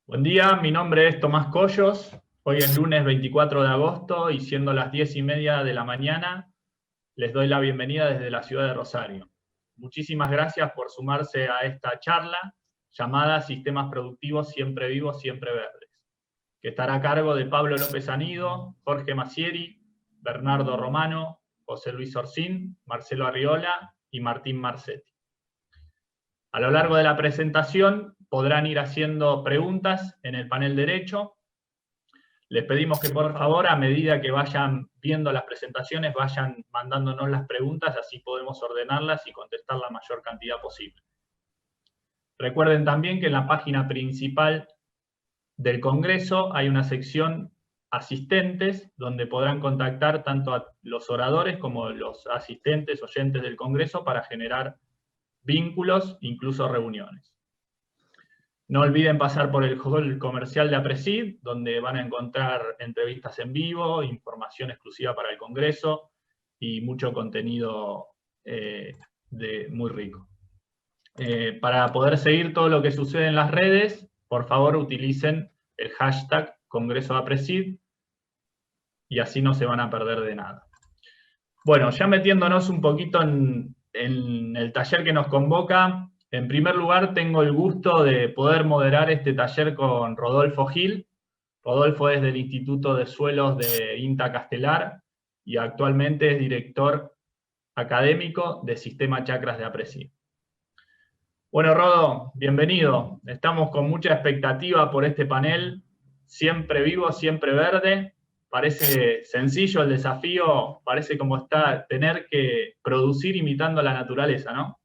Buen día, mi nombre es Tomás Collos. Hoy es lunes 24 de agosto y siendo las 10:30 de la mañana, les doy la bienvenida desde la ciudad de Rosario. Muchísimas gracias por sumarse a esta charla llamada Sistemas Productivos Siempre Vivos, Siempre Verdes, que estará a cargo de Pablo López Anido, Jorge Massieri, Bernardo Romano, José Luis Orsín, Marcelo Arriola y Martín Marcetti. A lo largo de la presentación podrán ir haciendo preguntas en el panel derecho. Les pedimos que por favor, a medida que vayan viendo las presentaciones, vayan mandándonos las preguntas, así podemos ordenarlas y contestar la mayor cantidad posible. Recuerden también que en la página principal del Congreso hay una sección asistentes, donde podrán contactar tanto a los oradores como los asistentes, oyentes del Congreso, para generar vínculos, incluso reuniones. No olviden pasar por el hall comercial de APRESID, donde van a encontrar entrevistas en vivo, información exclusiva para el Congreso y mucho contenido muy rico. Para poder seguir todo lo que sucede en las redes, por favor utilicen el hashtag Congreso APRESID y así no se van a perder de nada. Bueno, ya metiéndonos un poquito en el taller que nos convoca, en primer lugar tengo el gusto de poder moderar este taller con Rodolfo Gil. Rodolfo es del Instituto de Suelos de INTA Castelar y actualmente es director académico de Sistema Chacras de APRESID. Bueno, Rodo, bienvenido. Estamos con mucha expectativa por este panel, siempre vivo, siempre verde. Parece sencillo el desafío, parece como está tener que producir imitando a la naturaleza, ¿no?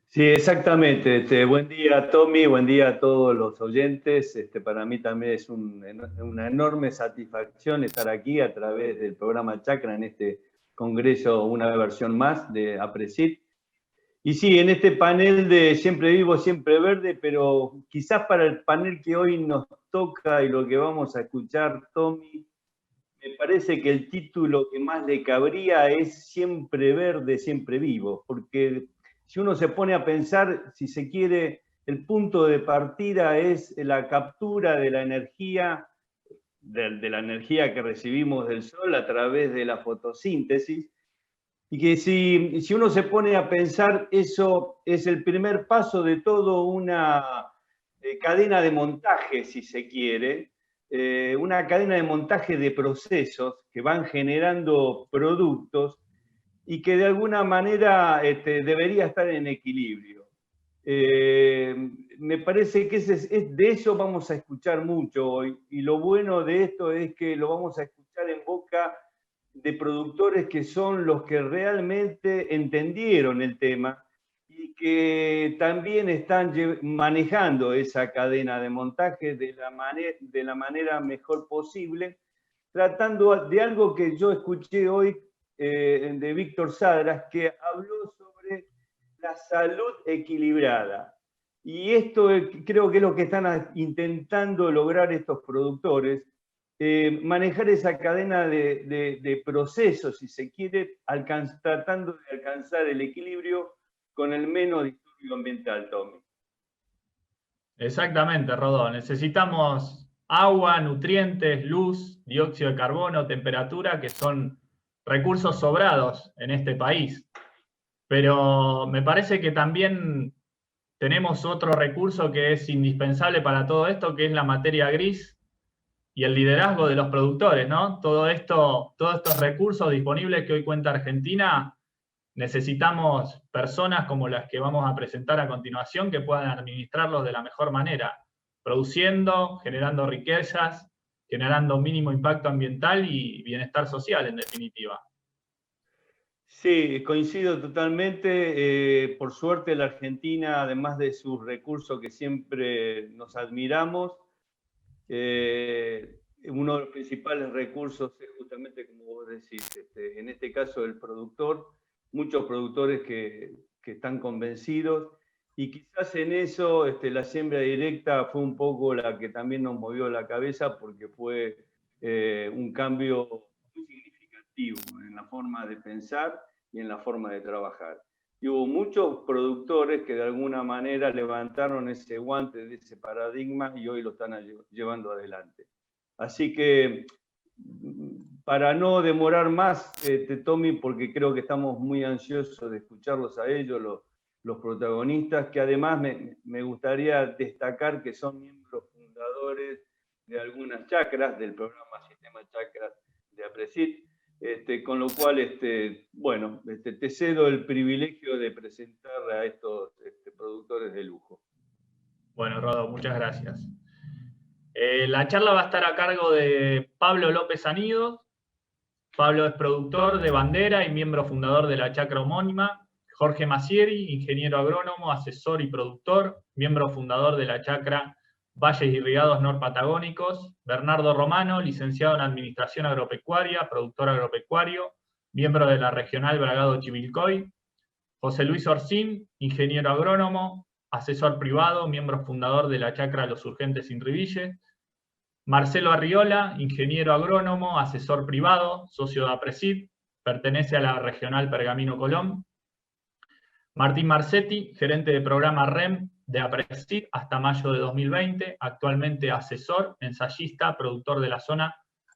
Sí, exactamente. Buen día, Tommy, buen día a todos los oyentes. Para mí también es una enorme satisfacción estar aquí a través del programa Chacra en este congreso, una versión más de APRESID. Y sí, en este panel de Siempre Vivo, Siempre Verde, pero quizás para el panel que hoy nos toca y lo que vamos a escuchar, Tommy, me parece que el título que más le cabría es Siempre Verde, Siempre Vivo, porque si uno se pone a pensar, si se quiere, el punto de partida es la captura de la energía, de la energía que recibimos del sol a través de la fotosíntesis, y que si uno se pone a pensar, eso es el primer paso de toda una cadena de montaje, si se quiere, una cadena de montaje de procesos que van generando productos y que de alguna manera debería estar en equilibrio. Me parece que de eso vamos a escuchar mucho hoy, y lo bueno de esto es que lo vamos a escuchar en boca de productores que son los que realmente entendieron el tema y que también están manejando esa cadena de montaje de la manera mejor posible, tratando de algo que yo escuché hoy de Víctor Sadras, que habló sobre la salud equilibrada. Y esto creo que es lo que están intentando lograr estos productores, manejar esa cadena de procesos, si se quiere, tratando de alcanzar el equilibrio con el menos disturbio ambiental, Tommy. Exactamente, Rodó. Necesitamos agua, nutrientes, luz, dióxido de carbono, temperatura, que son recursos sobrados en este país. Pero me parece que también tenemos otro recurso que es indispensable para todo esto, que es la materia gris y el liderazgo de los productores, ¿no? Todos estos recursos disponibles que hoy cuenta Argentina, necesitamos personas como las que vamos a presentar a continuación que puedan administrarlos de la mejor manera, produciendo, generando riquezas, generando mínimo impacto ambiental y bienestar social, en definitiva. Sí, coincido totalmente. Por suerte la Argentina, además de sus recursos que siempre nos admiramos, uno de los principales recursos es justamente, como vos decís, en este caso el productor, muchos productores que están convencidos, y quizás en eso la siembra directa fue un poco la que también nos movió la cabeza, porque fue un cambio muy significativo en la forma de pensar y en la forma de trabajar. y hubo muchos productores que de alguna manera levantaron ese guante de ese paradigma y hoy lo están llevando adelante. Así que, para no demorar más, Tommy, porque creo que estamos muy ansiosos de escucharlos a ellos, los protagonistas, que además me gustaría destacar que son miembros fundadores de algunas chacras, del programa Sistema Chacras de APRESID, con lo cual, bueno, te cedo el privilegio de presentar a estos productores de lujo. Bueno, Rodo, muchas gracias. La charla va a estar a cargo de Pablo López Anido. Pablo es productor de bandera y miembro fundador de la chacra homónima. Jorge Massieri, ingeniero agrónomo, asesor y productor, miembro fundador de la chacra Valles Irrigados Norpatagónicos. Bernardo Romano, licenciado en Administración Agropecuaria, productor agropecuario, miembro de la Regional Bragado Chivilcoy. José Luis Orsín, ingeniero agrónomo, asesor privado, miembro fundador de la chacra Los Urgentes Inriville. Marcelo Arriola, ingeniero agrónomo, asesor privado, socio de APRESID, pertenece a la Regional Pergamino Colón. Martín Marcetti, gerente de programa REM de APRESID hasta mayo de 2020, actualmente asesor, ensayista, productor de la zona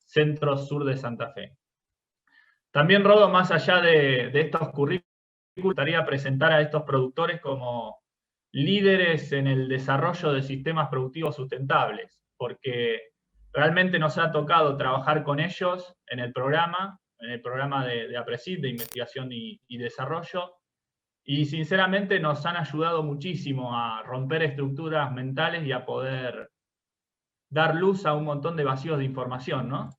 centro-sur de Santa Fe. También, Rodo, más allá de estos currículos, me gustaría presentar a estos productores como líderes en el desarrollo de sistemas productivos sustentables, porque realmente nos ha tocado trabajar con ellos en el programa de APRESID, de investigación y desarrollo, y sinceramente nos han ayudado muchísimo a romper estructuras mentales y a poder dar luz a un montón de vacíos de información, ¿no?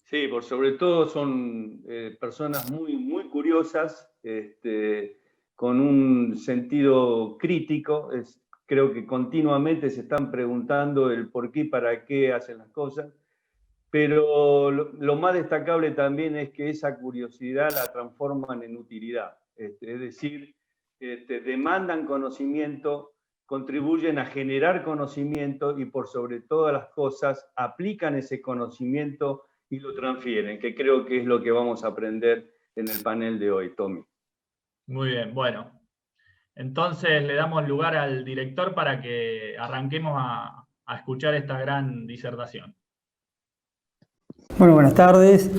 Sí, por sobre todo son personas muy, muy curiosas, con un sentido crítico. Creo que continuamente se están preguntando el por qué y para qué hacen las cosas, pero lo más destacable también es que esa curiosidad la transforman en utilidad. Es decir, demandan conocimiento, contribuyen a generar conocimiento y por sobre todas las cosas aplican ese conocimiento y lo transfieren, que creo que es lo que vamos a aprender en el panel de hoy, Tommy. Muy bien, bueno. Entonces le damos lugar al director para que arranquemos a escuchar esta gran disertación. Bueno, buenas tardes.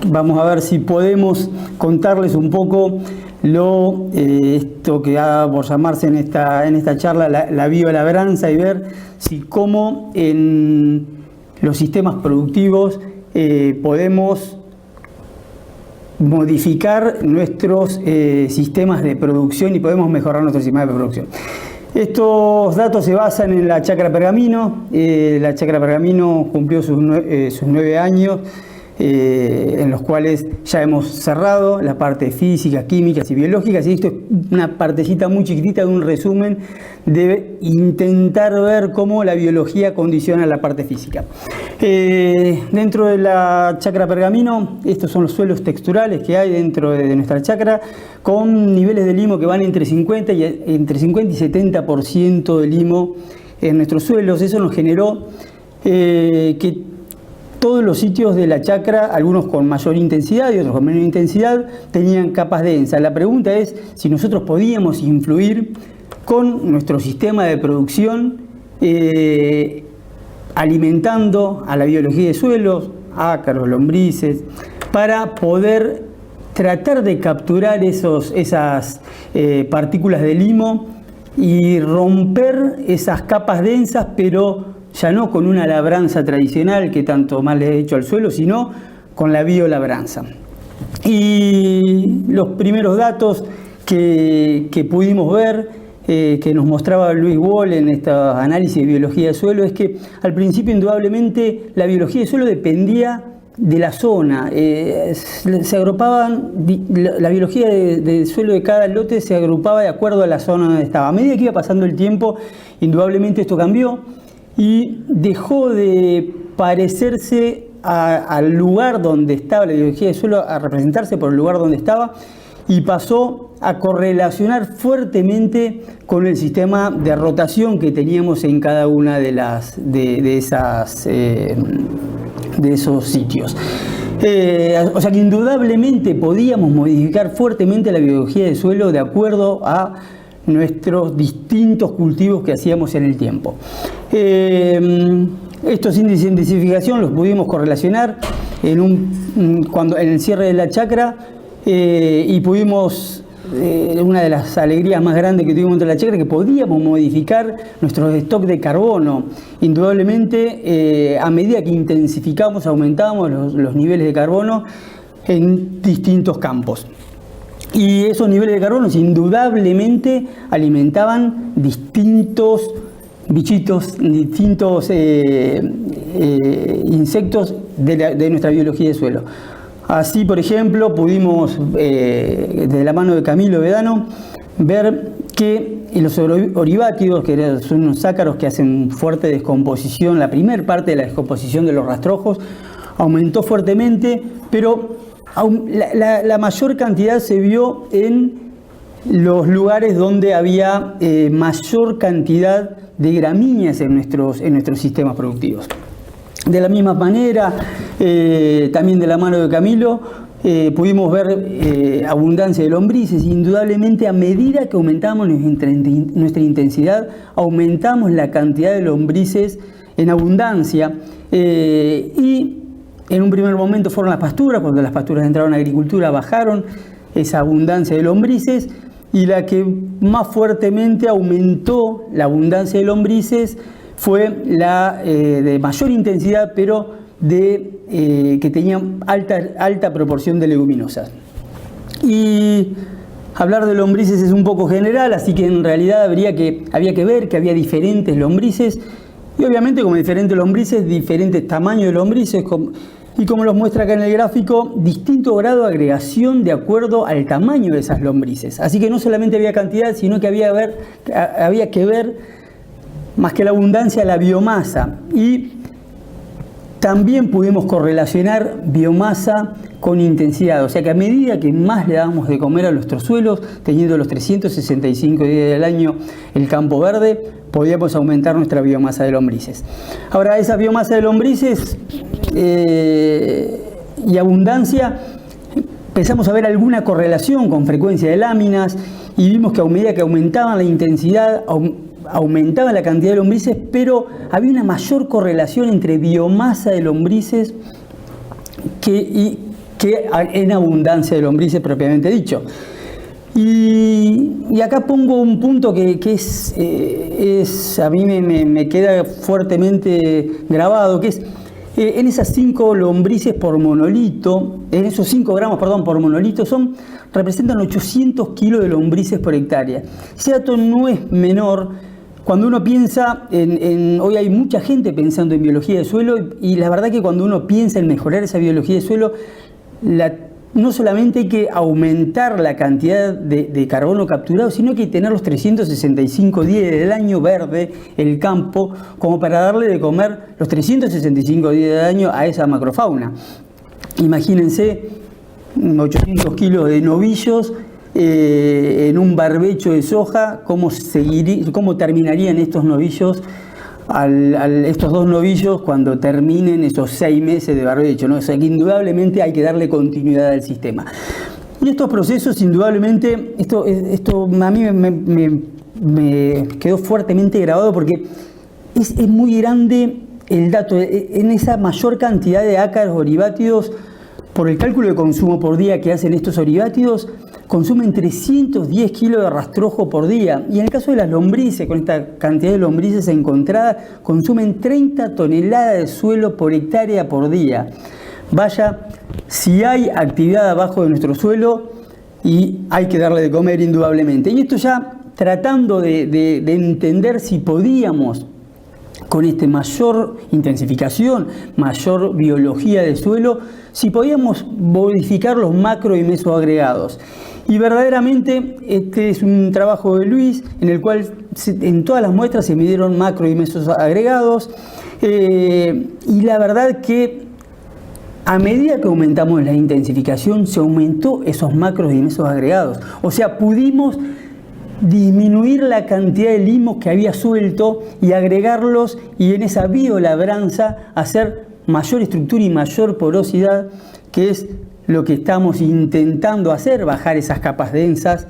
Vamos a ver si podemos contarles un poco esto que ha por llamarse en esta charla la biolabranza, y ver si cómo en los sistemas productivos podemos modificar nuestros sistemas de producción y podemos mejorar nuestros sistemas de producción. Estos datos se basan en la chacra Pergamino. La chacra Pergamino cumplió sus 9 años, en los cuales ya hemos cerrado la parte física, químicas y biológicas, y esto es una partecita muy chiquitita de un resumen de intentar ver cómo la biología condiciona la parte física. Dentro de la chacra Pergamino, estos son los suelos texturales que hay dentro de nuestra chacra, con niveles de limo que van entre 50 y 70% de limo en nuestros suelos. Eso nos generó que todos los sitios de la chacra, algunos con mayor intensidad y otros con menor intensidad, tenían capas densas. La pregunta es si nosotros podíamos influir con nuestro sistema de producción, alimentando a la biología de suelos, ácaros, lombrices, para poder tratar de capturar esas partículas de limo y romper esas capas densas, pero ya no con una labranza tradicional que tanto mal le ha hecho al suelo, sino con la biolabranza. Y los primeros datos que pudimos ver, que nos mostraba Luis Wall en estos análisis de biología de suelo, es que al principio indudablemente la biología de suelo dependía de la zona. Se agrupaban, la biología de suelo de cada lote se agrupaba de acuerdo a la zona donde estaba. A medida que iba pasando el tiempo, indudablemente esto cambió y dejó de parecerse al lugar donde estaba la biología de suelo, a representarse por el lugar donde estaba, y pasó a correlacionar fuertemente con el sistema de rotación que teníamos en cada una de esos sitios. O sea que indudablemente podíamos modificar fuertemente la biología del suelo de acuerdo a nuestros distintos cultivos que hacíamos en el tiempo. Estos índices de intensificación los pudimos correlacionar en el cierre de la chacra y pudimos, una de las alegrías más grandes que tuvimos entre la chacra, que podíamos modificar nuestros stocks de carbono. Indudablemente, a medida que intensificamos, aumentábamos los niveles de carbono en distintos campos. Y esos niveles de carbono indudablemente alimentaban distintos bichitos, distintos insectos de nuestra biología de suelo. Así, por ejemplo, pudimos, de la mano de Camilo Vedano, ver que los orivátidos, que son unos ácaros que hacen fuerte descomposición, la primera parte de la descomposición de los rastrojos, aumentó fuertemente, pero la mayor cantidad se vio en los lugares donde había mayor cantidad de gramíneas en nuestros sistemas productivos. De la misma manera, también de la mano de Camilo, pudimos ver abundancia de lombrices. Indudablemente, a medida que aumentamos nuestra intensidad, aumentamos la cantidad de lombrices en abundancia. Y en un primer momento fueron las pasturas. Cuando las pasturas entraron a agricultura, bajaron esa abundancia de lombrices. Y la que más fuertemente aumentó la abundancia de lombrices fue la de mayor intensidad, pero que tenía alta proporción de leguminosas. Y hablar de lombrices es un poco general, así que en realidad había que ver que había diferentes lombrices, y obviamente como diferentes lombrices, diferentes tamaños de lombrices, y como los muestra acá en el gráfico, distinto grado de agregación de acuerdo al tamaño de esas lombrices. Así que no solamente había cantidad, sino que había que ver, más que la abundancia, la biomasa. Y también pudimos correlacionar biomasa con intensidad. O sea que a medida que más le damos de comer a nuestros suelos, teniendo los 365 días del año el campo verde, podíamos aumentar nuestra biomasa de lombrices. Ahora, esa biomasa de lombrices y abundancia, empezamos a ver alguna correlación con frecuencia de láminas y vimos que a medida que aumentaban la intensidad, aumentaba la cantidad de lombrices, pero había una mayor correlación entre biomasa de lombrices que en abundancia de lombrices propiamente dicho. Y acá pongo un punto que a mí me queda fuertemente grabado, que es en esas 5 lombrices por monolito, en esos 5 gramos, por monolito, representan 800 kilos de lombrices por hectárea. Ese dato no es menor. Cuando uno piensa hoy hay mucha gente pensando en biología de suelo, y la verdad que cuando uno piensa en mejorar esa biología de suelo, no solamente hay que aumentar la cantidad de carbono capturado, sino que hay que tener los 365 días del año verde el campo, como para darle de comer los 365 días del año a esa macrofauna. Imagínense 800 kilos de novillos en un barbecho de soja, cómo terminarían estos novillos, estos 2 novillos cuando terminen esos 6 meses de barbecho, ¿no? O sea que indudablemente hay que darle continuidad al sistema. Y estos procesos, indudablemente, esto a mí me quedó fuertemente grabado porque es muy grande el dato. En esa mayor cantidad de ácaros orivátidos, por el cálculo de consumo por día que hacen estos orivátidos, consumen 310 kilos de rastrojo por día. Y en el caso de las lombrices, con esta cantidad de lombrices encontradas, consumen 30 toneladas de suelo por hectárea por día. Vaya, si hay actividad abajo de nuestro suelo, y hay que darle de comer indudablemente. Y esto ya tratando de entender si podíamos, con mayor intensificación, mayor biología del suelo, si podíamos modificar los macro y mesoagregados. Y verdaderamente este es un trabajo de Luis, en el cual en todas las muestras se midieron macro y mesoagregados, y la verdad que a medida que aumentamos la intensificación, se aumentó esos macros y mesoagregados. O sea, pudimos disminuir la cantidad de limos que había suelto y agregarlos, y en esa biolabranza hacer mayor estructura y mayor porosidad, que es lo que estamos intentando hacer, bajar esas capas densas.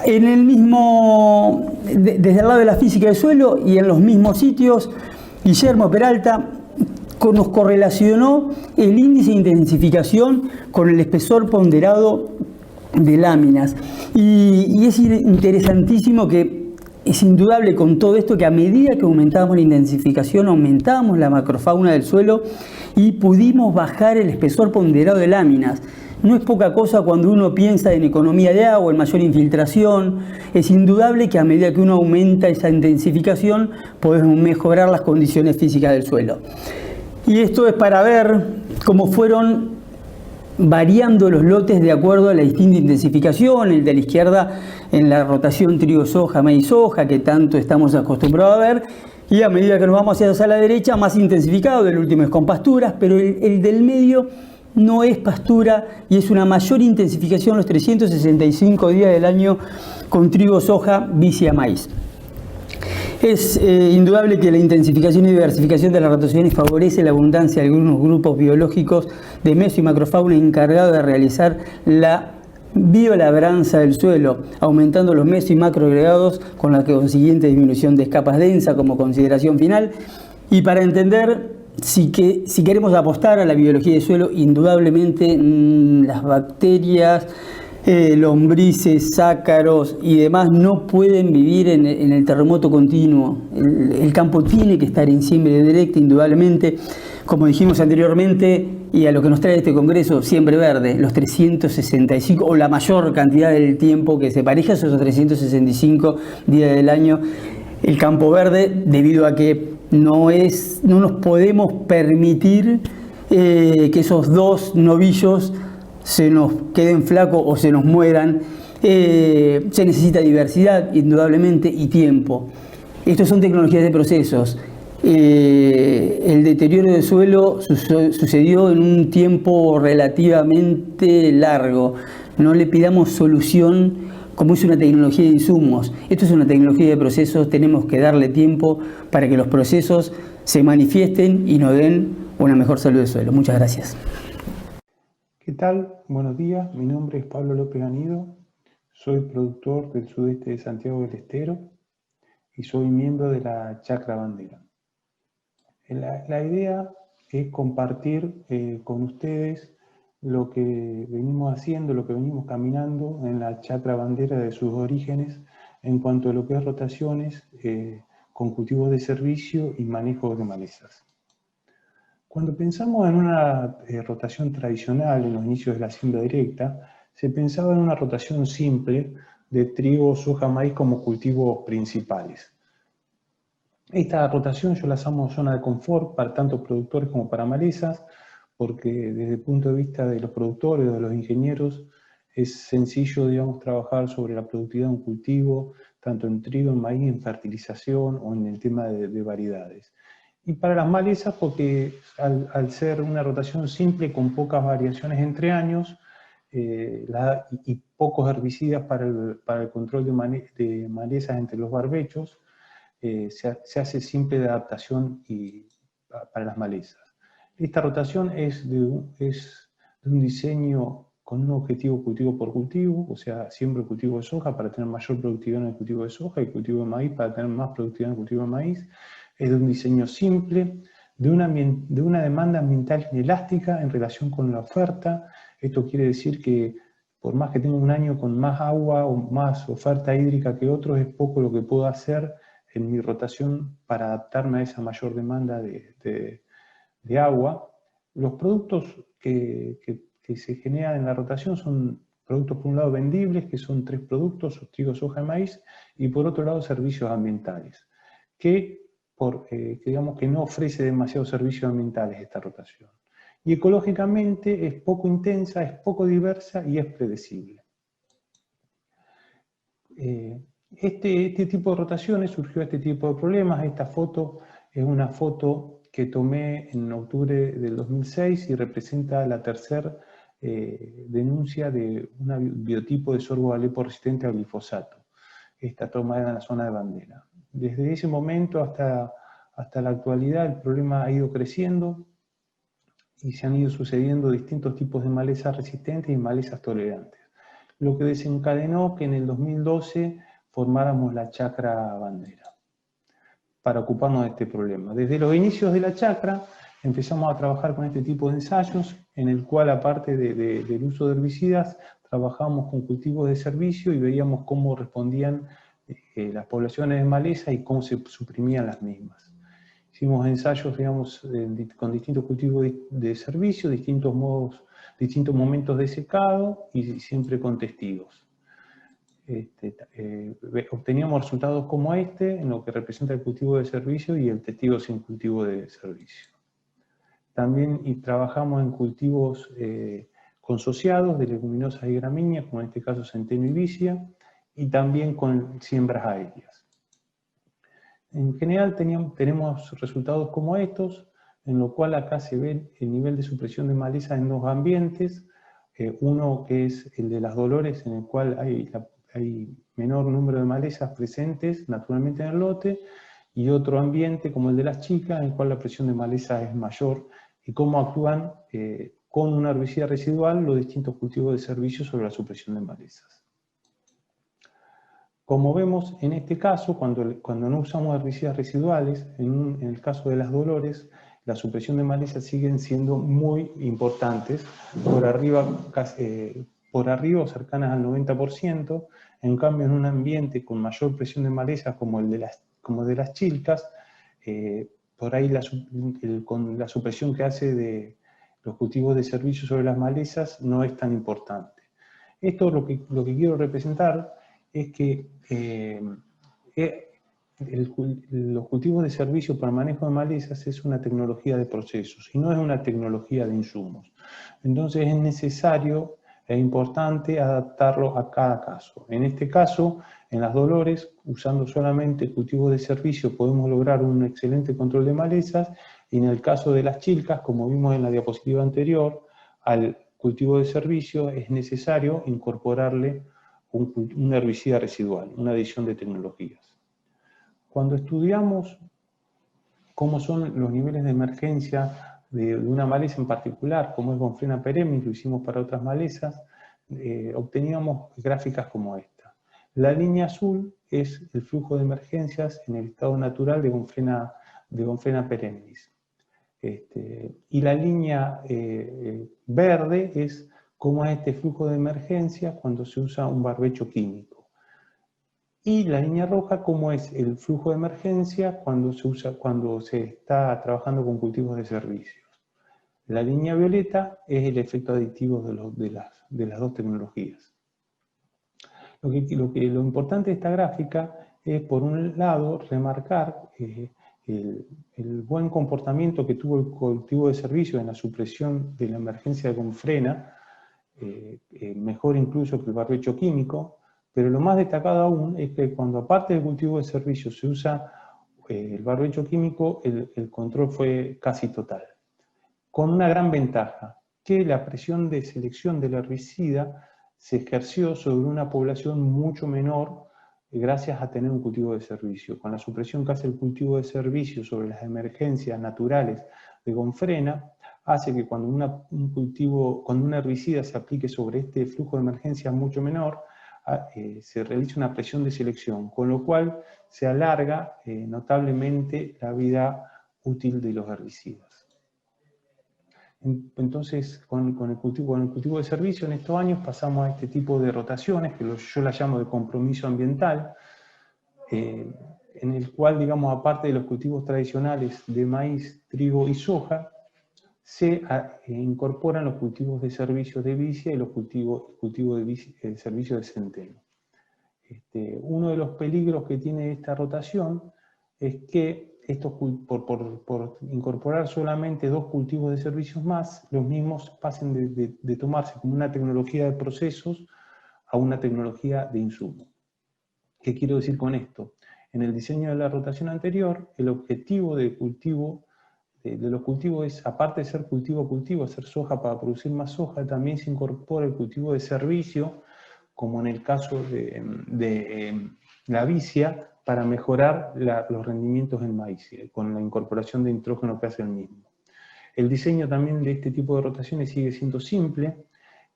En el mismo, desde el lado de la física del suelo y en los mismos sitios, Guillermo Peralta nos correlacionó el índice de intensificación con el espesor ponderado de láminas. Y es interesantísimo que es indudable con todo esto que a medida que aumentábamos la intensificación, aumentábamos la macrofauna del suelo y pudimos bajar el espesor ponderado de láminas. No es poca cosa cuando uno piensa en economía de agua, en mayor infiltración. Es indudable que a medida que uno aumenta esa intensificación, podemos mejorar las condiciones físicas del suelo. Y esto es para ver cómo fueron variando los lotes de acuerdo a la distinta intensificación. El de la izquierda en la rotación trigo-soja, maíz-soja, que tanto estamos acostumbrados a ver. Y a medida que nos vamos hacia la derecha, más intensificado, el último es con pasturas, pero el del medio no es pastura y es una mayor intensificación los 365 días del año con trigo, soja, vicia, maíz. Es indudable que la intensificación y diversificación de las rotaciones favorece la abundancia de algunos grupos biológicos de meso y macrofauna encargados de realizar la biolabranza del suelo, aumentando los meso y macroagregados con la consiguiente disminución de capas densas como consideración final. Y para entender si queremos apostar a la biología del suelo, indudablemente las bacterias, lombrices, ácaros y demás no pueden vivir en el terremoto continuo. El campo tiene que estar en siembra directa, indudablemente. Como dijimos anteriormente, y a lo que nos trae este congreso, siempre verde, los 365 o la mayor cantidad del tiempo que se pareja a esos 365 días del año, el campo verde, debido a que no nos podemos permitir que esos dos novillos se nos queden flacos o se nos mueran. Se necesita diversidad, indudablemente, y tiempo. Estas son tecnologías de procesos. El deterioro del suelo sucedió en un tiempo relativamente largo. No le pidamos solución como es una tecnología de insumos. Esto es una tecnología de procesos, tenemos que darle tiempo para que los procesos se manifiesten y nos den una mejor salud del suelo. Muchas gracias. ¿Qué tal? Buenos días, mi nombre es Pablo López Ganido, soy productor del sudeste de Santiago del Estero y soy miembro de la Chacra Bandera. La idea es compartir con ustedes lo que venimos haciendo, lo que venimos caminando en la Chacra Bandera de sus orígenes en cuanto a lo que es rotaciones con cultivos de servicio y manejo de malezas. Cuando pensamos en una rotación tradicional en los inicios de la siembra directa, se pensaba en una rotación simple de trigo, soja, maíz como cultivos principales. Esta rotación yo la llamo zona de confort para tanto productores como para malezas, porque desde el punto de vista de los productores o de los ingenieros es sencillo, digamos, trabajar sobre la productividad de un cultivo, tanto en trigo, en maíz, en fertilización o en el tema de variedades. Y para las malezas, porque al ser una rotación simple con pocas variaciones entre años y pocos herbicidas para el control de malezas entre los barbechos, se hace simple de adaptación para las malezas. Esta rotación es de un diseño con un objetivo cultivo por cultivo, o sea, siempre cultivo de soja para tener mayor productividad en el cultivo de soja y cultivo de maíz para tener más productividad en el cultivo de maíz. Es de un diseño simple, de una demanda ambiental inelástica en relación con la oferta. Esto quiere decir que por más que tenga un año con más agua o más oferta hídrica que otros, es poco lo que puedo hacer en mi rotación para adaptarme a esa mayor demanda de agua. Los productos que se generan en la rotación son productos por un lado vendibles, que son 3 productos, trigo, soja y maíz, y por otro lado servicios ambientales, digamos que no ofrece demasiados servicios ambientales esta rotación. Y ecológicamente es poco intensa, es poco diversa y es predecible. Este tipo de rotaciones surgió este tipo de problemas. Esta foto es una foto que tomé en octubre del 2006 y representa la tercera denuncia de un biotipo de sorgo alepo resistente al glifosato. Esta tomada en la zona de bandera. Desde ese momento hasta la actualidad el problema ha ido creciendo y se han ido sucediendo distintos tipos de malezas resistentes y malezas tolerantes, lo que desencadenó que en el 2012 formáramos la Chacra Bandera para ocuparnos de este problema. Desde los inicios de la chacra empezamos a trabajar con este tipo de ensayos, en el cual, aparte del uso de herbicidas, trabajamos con cultivos de servicio y veíamos cómo respondían las poblaciones de maleza y cómo se suprimían las mismas. Hicimos ensayos, digamos, con distintos cultivos de servicio, distintos momentos de secado y siempre con testigos. Obteníamos resultados como en lo que representa el cultivo de servicio y el testigo sin cultivo de servicio. También trabajamos en cultivos consociados de leguminosas y gramíneas, como en este caso centeno y vicia, y también con siembras aéreas. En general tenemos resultados como estos, en lo cual acá se ve el nivel de supresión de maleza en dos ambientes, uno que es el de las Dolores, en el cual hay menor número de malezas presentes naturalmente en el lote, y otro ambiente como el de las Chicas, en el cual la presión de maleza es mayor, y cómo actúan con una herbicida residual los distintos cultivos de servicio sobre la supresión de malezas. Como vemos en este caso, cuando no usamos herbicidas residuales, en el caso de las Dolores, la supresión de malezas siguen siendo muy importantes, por arriba o cercanas al 90%, en cambio en un ambiente con mayor presión de malezas como el de las Chilcas, por ahí con la supresión que hace de los cultivos de servicio sobre las malezas no es tan importante. Esto lo que quiero representar es que los cultivos de servicio para manejo de malezas es una tecnología de procesos y no es una tecnología de insumos. Entonces es necesario e importante adaptarlo a cada caso. En este caso, en las Dolores, usando solamente cultivos de servicio podemos lograr un excelente control de malezas, y en el caso de las Chilcas, como vimos en la diapositiva anterior, al cultivo de servicio es necesario incorporarle un herbicida residual, una adición de tecnologías. Cuando estudiamos cómo son los niveles de emergencia de una maleza en particular, como es Gomphrena perennis, lo hicimos para otras malezas, obteníamos gráficas como esta. La línea azul es el flujo de emergencias en el estado natural de Gomphrena perennis. Y la línea verde es cómo es este flujo de emergencia cuando se usa un barbecho químico. Y la línea roja, cómo es el flujo de emergencia cuando se está trabajando con cultivos de servicios. La línea violeta es el efecto aditivo de las dos tecnologías. Lo importante de esta gráfica es, por un lado, remarcar el buen comportamiento que tuvo el cultivo de servicio en la supresión de la emergencia de Gomphrena, mejor incluso que el barbecho químico, pero lo más destacado aún es que cuando, aparte del cultivo de servicio, se usa el barbecho químico, el control fue casi total. Con una gran ventaja, que la presión de selección del herbicida se ejerció sobre una población mucho menor gracias a tener un cultivo de servicio. Con la supresión que hace el cultivo de servicio sobre las emergencias naturales de Gomphrena, hace que cuando un herbicida se aplique sobre este flujo de emergencia mucho menor, se realiza una presión de selección, con lo cual se alarga notablemente la vida útil de los herbicidas. Entonces, con el cultivo de servicio en estos años pasamos a este tipo de rotaciones, que yo las llamo de compromiso ambiental, en el cual, digamos, aparte de los cultivos tradicionales de maíz, trigo y soja, se incorporan los cultivos de servicio de vicia y los cultivos de servicio de centeno. Uno de los peligros que tiene esta rotación es que por incorporar solamente dos cultivos de servicios más, los mismos pasen de tomarse como una tecnología de procesos a una tecnología de insumo. ¿Qué quiero decir con esto? En el diseño de la rotación anterior, el objetivo de los cultivos es, aparte de ser cultivo a cultivo, hacer soja para producir más soja, también se incorpora el cultivo de servicio, como en el caso de la vicia, para mejorar los rendimientos en maíz, con la incorporación de nitrógeno que hace el mismo. El diseño también de este tipo de rotaciones sigue siendo simple.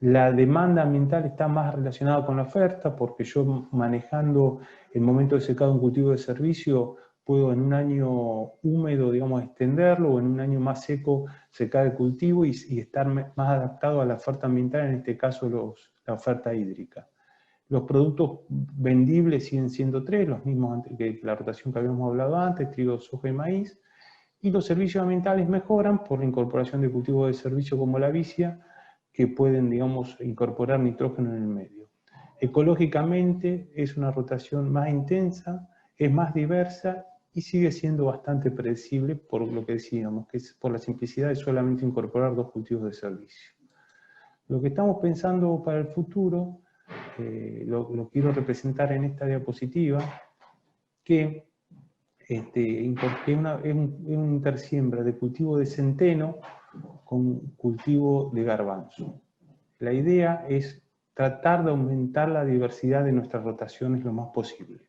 La demanda ambiental está más relacionada con la oferta, porque yo manejando el momento de secado un cultivo de servicio, puedo en un año húmedo, digamos, extenderlo, o en un año más seco secar el cultivo y estar más adaptado a la oferta ambiental, en este caso la oferta hídrica. Los productos vendibles siguen siendo tres, los mismos que la rotación que habíamos hablado antes, trigo, soja y maíz, y los servicios ambientales mejoran por la incorporación de cultivos de servicio como la vicia, que pueden, digamos, incorporar nitrógeno en el medio. Ecológicamente es una rotación más intensa, es más diversa y sigue siendo bastante predecible por lo que decíamos, que es por la simplicidad de solamente incorporar 2 cultivos de servicio. Lo que estamos pensando para el futuro, lo quiero representar en esta diapositiva, que es una intersiembra de cultivo de centeno con cultivo de garbanzo. La idea es tratar de aumentar la diversidad de nuestras rotaciones lo más posible.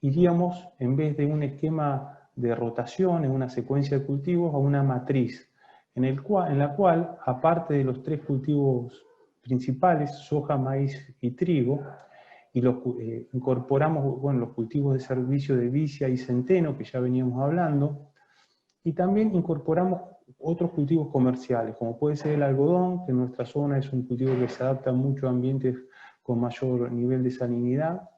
Iríamos, en vez de un esquema de rotación en una secuencia de cultivos, a una matriz, en la cual, aparte de los 3 cultivos principales, soja, maíz y trigo, y incorporamos los cultivos de servicio de vicia y centeno, que ya veníamos hablando, y también incorporamos otros cultivos comerciales, como puede ser el algodón, que en nuestra zona es un cultivo que se adapta mucho a ambientes con mayor nivel de salinidad,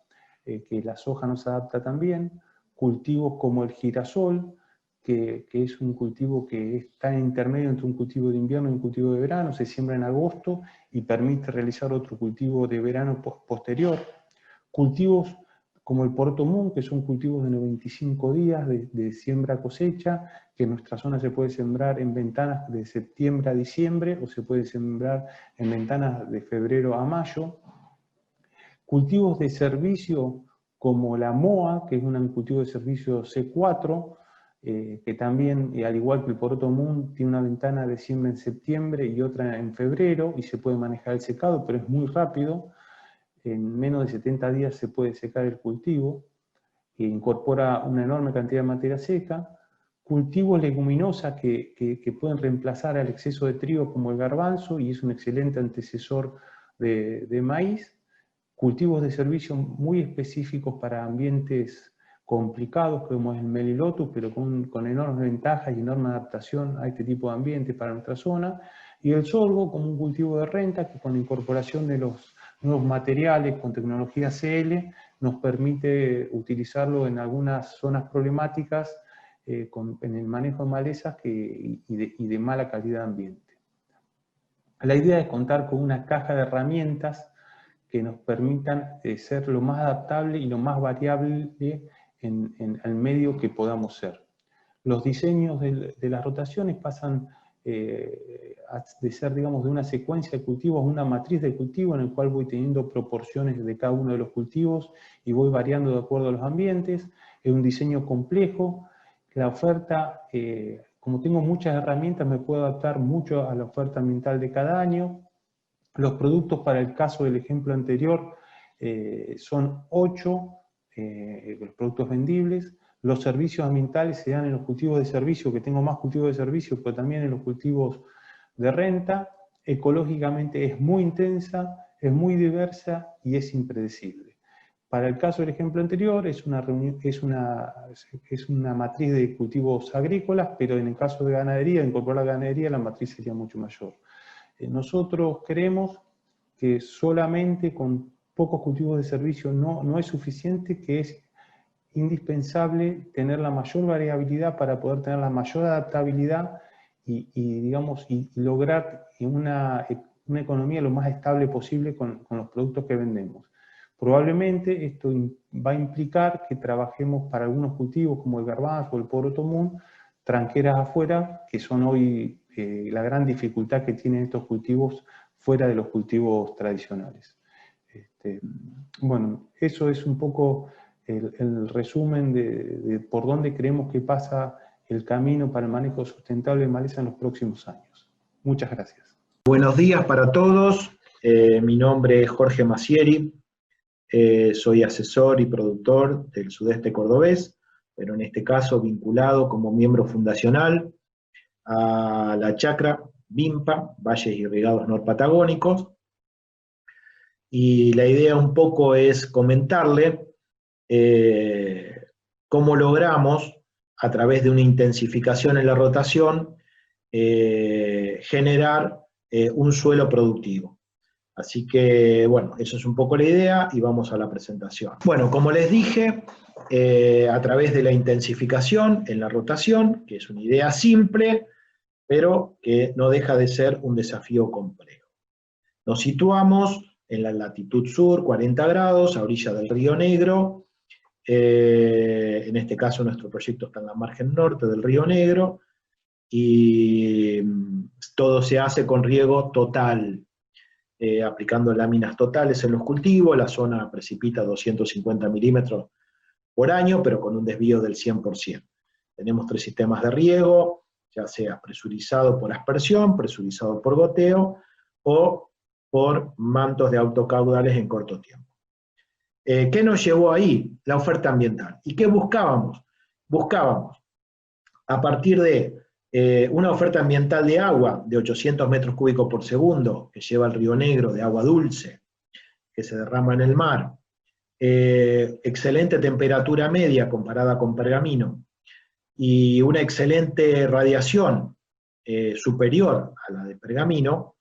que la soja no se adapta tan bien, cultivos como el girasol, que es un cultivo que está en intermedio entre un cultivo de invierno y un cultivo de verano, se siembra en agosto y permite realizar otro cultivo de verano posterior. Cultivos como el poroto común, que son cultivos de 95 días de siembra a cosecha, que en nuestra zona se puede sembrar en ventanas de septiembre a diciembre, o se puede sembrar en ventanas de febrero a mayo. Cultivos de servicio como la moa, que es un cultivo de servicio C4, que también, al igual que el poroto común, tiene una ventana de siembra en septiembre y otra en febrero, y se puede manejar el secado, pero es muy rápido. En menos de 70 días se puede secar el cultivo, que incorpora una enorme cantidad de materia seca. Cultivos leguminosas que pueden reemplazar al exceso de trigo como el garbanzo, y es un excelente antecesor de maíz. Cultivos de servicio muy específicos para ambientes complicados, como es el Melilotus, pero con enormes ventajas y enorme adaptación a este tipo de ambiente para nuestra zona. Y el sorgo como un cultivo de renta, que con la incorporación de los nuevos materiales con tecnología CL nos permite utilizarlo en algunas zonas problemáticas en el manejo de malezas y de mala calidad de ambiente. La idea es contar con una caja de herramientas que nos permitan ser lo más adaptable y lo más variable en el medio que podamos ser. Los diseños de las rotaciones pasan de ser, digamos, de una secuencia de cultivos a una matriz de cultivo, en el cual voy teniendo proporciones de cada uno de los cultivos y voy variando de acuerdo a los ambientes. Es un diseño complejo. La oferta, como tengo muchas herramientas, me puedo adaptar mucho a la oferta ambiental de cada año. Los productos, para el caso del ejemplo anterior, son 8 los productos vendibles. Los servicios ambientales se dan en los cultivos de servicio, que tengo más cultivos de servicio, pero también en los cultivos de renta. Ecológicamente es muy intensa, es muy diversa y es impredecible. Para el caso del ejemplo anterior es una matriz de cultivos agrícolas, pero en el caso de ganadería, incorporar la ganadería, la matriz sería mucho mayor. Nosotros creemos que solamente con pocos cultivos de servicio no es suficiente, que es indispensable tener la mayor variabilidad para poder tener la mayor adaptabilidad y lograr una economía lo más estable posible con los productos que vendemos. Probablemente esto va a implicar que trabajemos para algunos cultivos como el garbanzo o el poroto común, tranqueras afuera, que son hoy la gran dificultad que tienen estos cultivos fuera de los cultivos tradicionales. Bueno, eso es un poco el resumen de por dónde creemos que pasa el camino para el manejo sustentable de maleza en los próximos años. Muchas gracias. Buenos días para todos. Mi nombre es Jorge Massieri. Soy asesor y productor del sudeste cordobés, pero en este caso vinculado como miembro fundacional a la chacra Vimpa, Valles Irrigados Norpatagónicos, y la idea un poco es comentarle cómo logramos, a través de una intensificación en la rotación, generar un suelo productivo. Así que, bueno, eso es un poco la idea y vamos a la presentación. Bueno, como les dije, a través de la intensificación en la rotación, que es una idea simple, pero que no deja de ser un desafío complejo. Nos situamos en la latitud sur, 40 grados, a orilla del Río Negro. En este caso nuestro proyecto está en la margen norte del Río Negro, y todo se hace con riego total, aplicando láminas totales en los cultivos. La zona precipita 250 milímetros por año, pero con un desvío del 100%. Tenemos 3 sistemas de riego, ya sea presurizado por aspersión, presurizado por goteo, o por mantos de autocaudales en corto tiempo. ¿Qué nos llevó ahí? La oferta ambiental. ¿Y qué buscábamos? Buscábamos, a partir de una oferta ambiental de agua de 800 metros cúbicos por segundo, que lleva el Río Negro, de agua dulce, que se derrama en el mar, excelente temperatura media comparada con Pergamino, y una excelente radiación superior a la de Pergamino,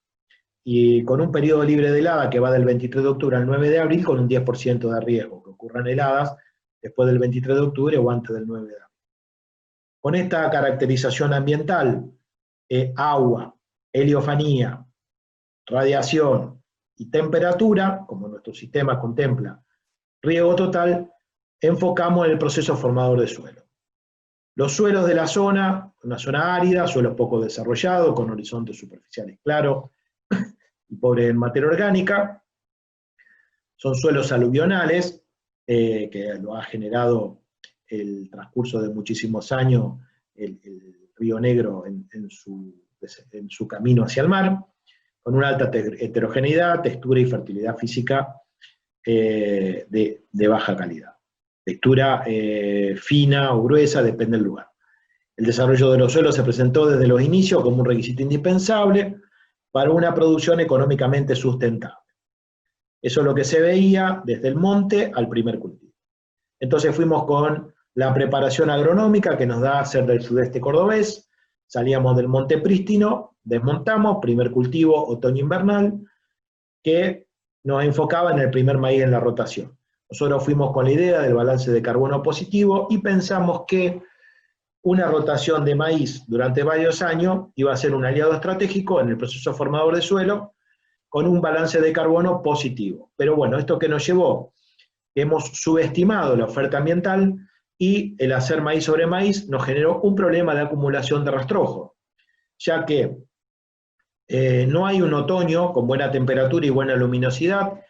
y con un periodo libre de helada que va del 23 de octubre al 9 de abril, con un 10% de riesgo que ocurran heladas después del 23 de octubre o antes del 9 de abril. Con esta caracterización ambiental, agua, heliofanía, radiación y temperatura, como nuestro sistema contempla riego total, enfocamos en el proceso formador de suelo. Los suelos de la zona, una zona árida, suelos poco desarrollados, con horizontes superficiales claros y pobre en materia orgánica, son suelos aluvionales, que lo ha generado el transcurso de muchísimos años el Río Negro en su camino hacia el mar, con una alta heterogeneidad, textura y fertilidad física de baja calidad. Textura fina o gruesa, depende del lugar. El desarrollo de los suelos se presentó desde los inicios como un requisito indispensable para una producción económicamente sustentable. Eso es lo que se veía desde el monte al primer cultivo. Entonces fuimos con la preparación agronómica que nos da ser del sudeste cordobés, salíamos del monte prístino, desmontamos, primer cultivo otoño-invernal, que nos enfocaba en el primer maíz en la rotación. Nosotros fuimos con la idea del balance de carbono positivo y pensamos que una rotación de maíz durante varios años iba a ser un aliado estratégico en el proceso formador de suelo con un balance de carbono positivo. Pero bueno, ¿esto qué nos llevó? Hemos subestimado la oferta ambiental y el hacer maíz sobre maíz nos generó un problema de acumulación de rastrojo, ya que no hay un otoño con buena temperatura y buena luminosidad,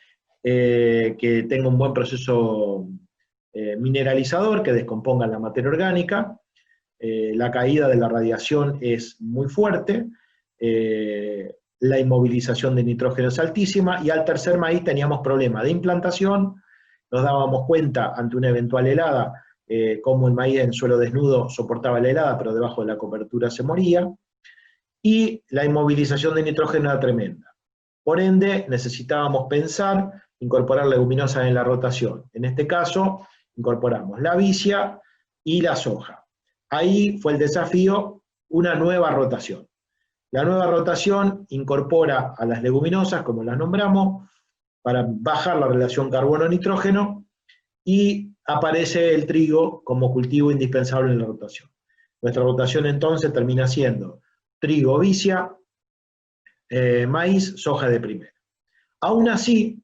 que tenga un buen proceso mineralizador, que descomponga la materia orgánica. La caída de la radiación es muy fuerte, la inmovilización de nitrógeno es altísima, y al tercer maíz teníamos problemas de implantación. Nos dábamos cuenta ante una eventual helada cómo el maíz en suelo desnudo soportaba la helada, pero debajo de la cobertura se moría, y la inmovilización de nitrógeno era tremenda. Por ende, necesitábamos pensar, incorporar leguminosas en la rotación. En este caso, incorporamos la vicia y la soja. Ahí fue el desafío, una nueva rotación. La nueva rotación incorpora a las leguminosas, como las nombramos, para bajar la relación carbono-nitrógeno, y aparece el trigo como cultivo indispensable en la rotación. Nuestra rotación entonces termina siendo trigo, vicia, maíz, soja de primera. Aún así,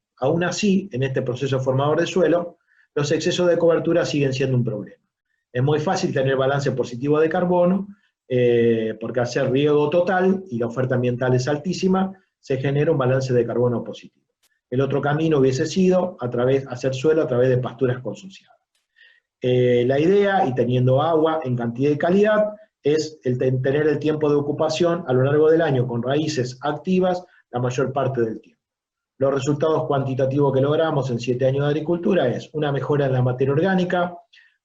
en este proceso formador de suelo, los excesos de cobertura siguen siendo un problema. Es muy fácil tener balance positivo de carbono, porque al ser riego total y la oferta ambiental es altísima, se genera un balance de carbono positivo. El otro camino hubiese sido hacer suelo a través de pasturas consociadas. La idea, y teniendo agua en cantidad y calidad, es tener el tiempo de ocupación a lo largo del año con raíces activas la mayor parte del tiempo. Los resultados cuantitativos que logramos en 7 años de agricultura es una mejora en la materia orgánica